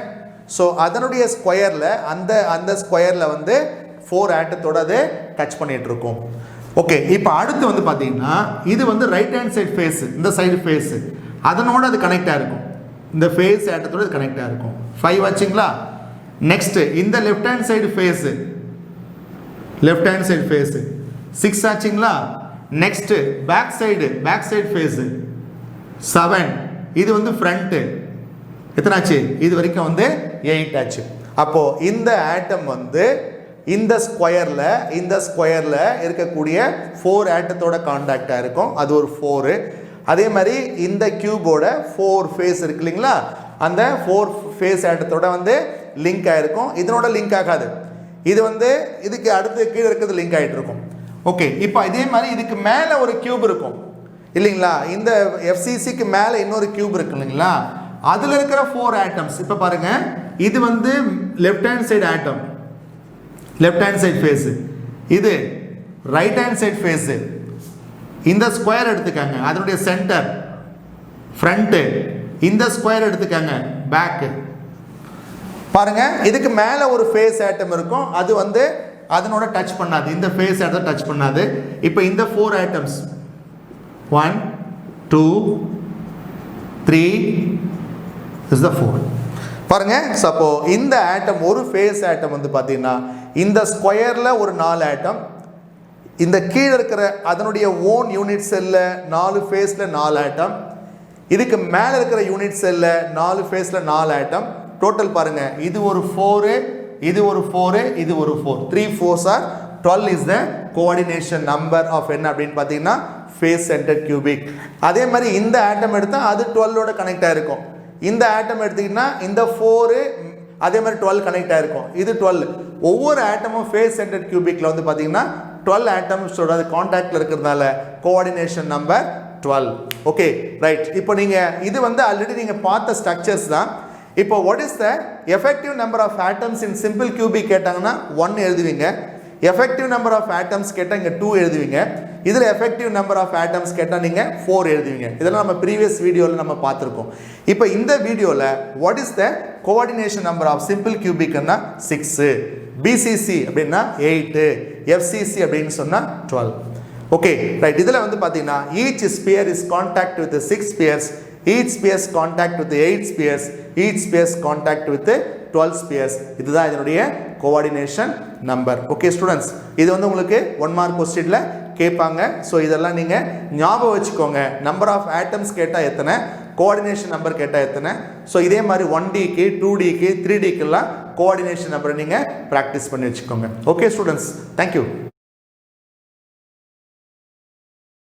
ஸோ அதனுடைய ஸ்கொயரில் அந்த ஸ்கொயரில் வந்து 4 ஆட்டத்தோட அது டச் பண்ணிட்டு இருக்கும். ஓகே, இப்போ அடுத்து வந்து பார்த்தீங்கன்னா இது வந்து ரைட் ஹேண்ட் சைடு ஃபேஸ், இந்த சைடு ஃபேஸ், அதனோட அது கனெக்டாக இருக்கும், இந்த ஃபேஸ் ஆட்டத்தோட அது கனெக்டாக இருக்கும். 5 ஆச்சுங்களா. நெக்ஸ்ட் இந்த left hand side face, left hand side face 6 ஆச்சுங்களா. நெக்ஸ்ட் பேக் சைடு ஃபேஸ் 7, இது வந்து ஃப்ரண்ட், எத்தனை ஆச்சு, இது வரைக்கும் வந்து 8 ஆச்சு. அப்போ இந்த ஆட்டம் வந்து இந்த ஸ்கொயர்ல இருக்கக்கூடிய 4 ஆட்டத்தோட கான்டாக்டா இருக்கும், அது ஒரு 4. அதே மாதிரி இந்த கியூபோட 4 ஃபேஸ் இருக்கு இல்லைங்களா, அந்த 4 ஃபேஸ் ஆட்டத்தோட வந்து லிங்க் ஆயிருக்கும். இதனோட லிங்க் ஆகாது, இது வந்து இதுக்கு அடுத்து கீழே இருக்கிறது லிங்க் ஆகிட்டு இருக்கும். ஓகே, இப்போ இதே மாதிரி இதுக்கு மேலே ஒரு கியூப் இருக்கும் இல்லைங்களா. இந்த FCCக்கு மேலே இன்னொரு கியூப் இருக்கு இல்லைங்களா, அதில் இருக்கிற 4 ஆட்டம்ஸ். இப்போ பாருங்க, இது வந்து லெஃப்ட் ஹேண்ட் சைடு ஆட்டம், லெஃப்ட் ஹேண்ட் சைடு ஃபேஸ், இது ரைட் ஹேண்ட் சைடு ஃபேஸ். இந்த ஸ்கொயர் எடுத்துக்காங்க, அதனுடைய சென்டர் ஃப்ரண்ட். இந்த ஸ்கொயர் எடுத்துக்காங்க, பேக். பாருங்க, இதுக்கு மேலே ஒரு ஃபேஸ் ஆட்டம் இருக்கும், அது வந்து அதனோட டச் பண்ணாது, இந்த ஃபேஸ் ஆட்டத்தை டச் பண்ணாது. இப்போ இந்த 4 ஆட்டம்ஸ் 1, 2, 3 is the 4 பாருங்க. அப்போ இந்த ஆட்டம் ஒரு ஃபேஸ் ஆட்டம் வந்து பார்த்தீங்கன்னா இந்த ஸ்கொயர்ல ஒரு 4 ஆட்டம், இந்த கீழே இருக்கிற அதனுடைய ஓன் யூனிட் செல்ல 4 ஃபேஸ்ல 4 ஆட்டம், இதுக்கு மேலே இருக்கிற யூனிட் செல்ல 4 ஃபேஸ்ல 4 ஆட்டம். டோட்டல் பாருங்க, இது ஒரு 4, இது ஒரு 4, இது ஒரு 4, 3 4s are 12 is the coordination number of என்ன அப்படின்னு பார்த்தீங்கன்னா ஃபேஸ் சென்டர் கியூபிக். அதே மாதிரி இந்த ஆட்டம் எடுத்தால் அது 12ஓட கனெக்ட் ஆகிருக்கும். இந்த ஆட்டம் எடுத்தீங்கன்னா இந்த 4 அதே மாதிரி 12 கனெக்ட் ஆயிருக்கும், இது 12. ஒவ்வொரு ஆட்டமும் ஃபேஸ் சென்டர்ட் கியூபிக்ல வந்து பார்த்தீங்கன்னா 12 ஆட்டம்ஸோட அது கான்டாக்ட்ல இருக்கிறதுனால கோஆர்டினேஷன் நம்பர் 12. Okay right. இப்போ நீங்கள் இது வந்து ஆல்ரெடி நீங்கள் பார்த்த ஸ்ட்ரக்சர்ஸ் தான். இப்போ what is the effective number of atoms in simple cubic கேட்டாங்கன்னா 1 எழுதுவீங்க. எஃபெக்டிவ் நம்பர் ஆஃப் ஆட்டம்ஸ் கேட்டால் இங்கே 2 எழுதுவீங்க. இதில் எஃபெக்டிவ் நம்பர் ஆஃப் ஆட்டம்ஸ் கேட்டால் நீங்கள் 4 எழுதுவீங்க. இதெல்லாம் நம்ம ப்ரீவியஸ் வீடியோவில் நம்ம பார்த்துருக்கோம். இப்போ இந்த வீடியோவில் what is the coordination number of simple கியூபிக்னா 6, பிசிசி அப்படின்னா 8, எஃப்சிசி அப்படின்னு சொன்னால் 12. Okay right. இதில் வந்து பார்த்தீங்கன்னா each sphere is contact with 6 spheres, each spheres contact with 8 spheres, each spheres contact with 12 spheres. இதுதான் இதனுடைய கோஆர்டினேஷன் நம்பர். ஓகே ஸ்டூடெண்ட்ஸ், இது வந்து உங்களுக்கு 1 மார்க் கொஸ்டின்ல கேட்பாங்க. ஸோ இதெல்லாம் நீங்கள் ஞாபகம் வச்சுக்கோங்க. நம்பர் ஆஃப் ஆட்டம்ஸ் கேட்டால் எத்தனை, கோஆர்டினேஷன் நம்பர் கேட்டால் எத்தனை. ஸோ இதே மாதிரி 1Dக்கு 2Dக்கு 3Dக்கெல்லாம் கோஆர்டினேஷன் நம்பரை நீங்கள் ப்ராக்டிஸ் பண்ணி வச்சுக்கோங்க. Okay students, thank you.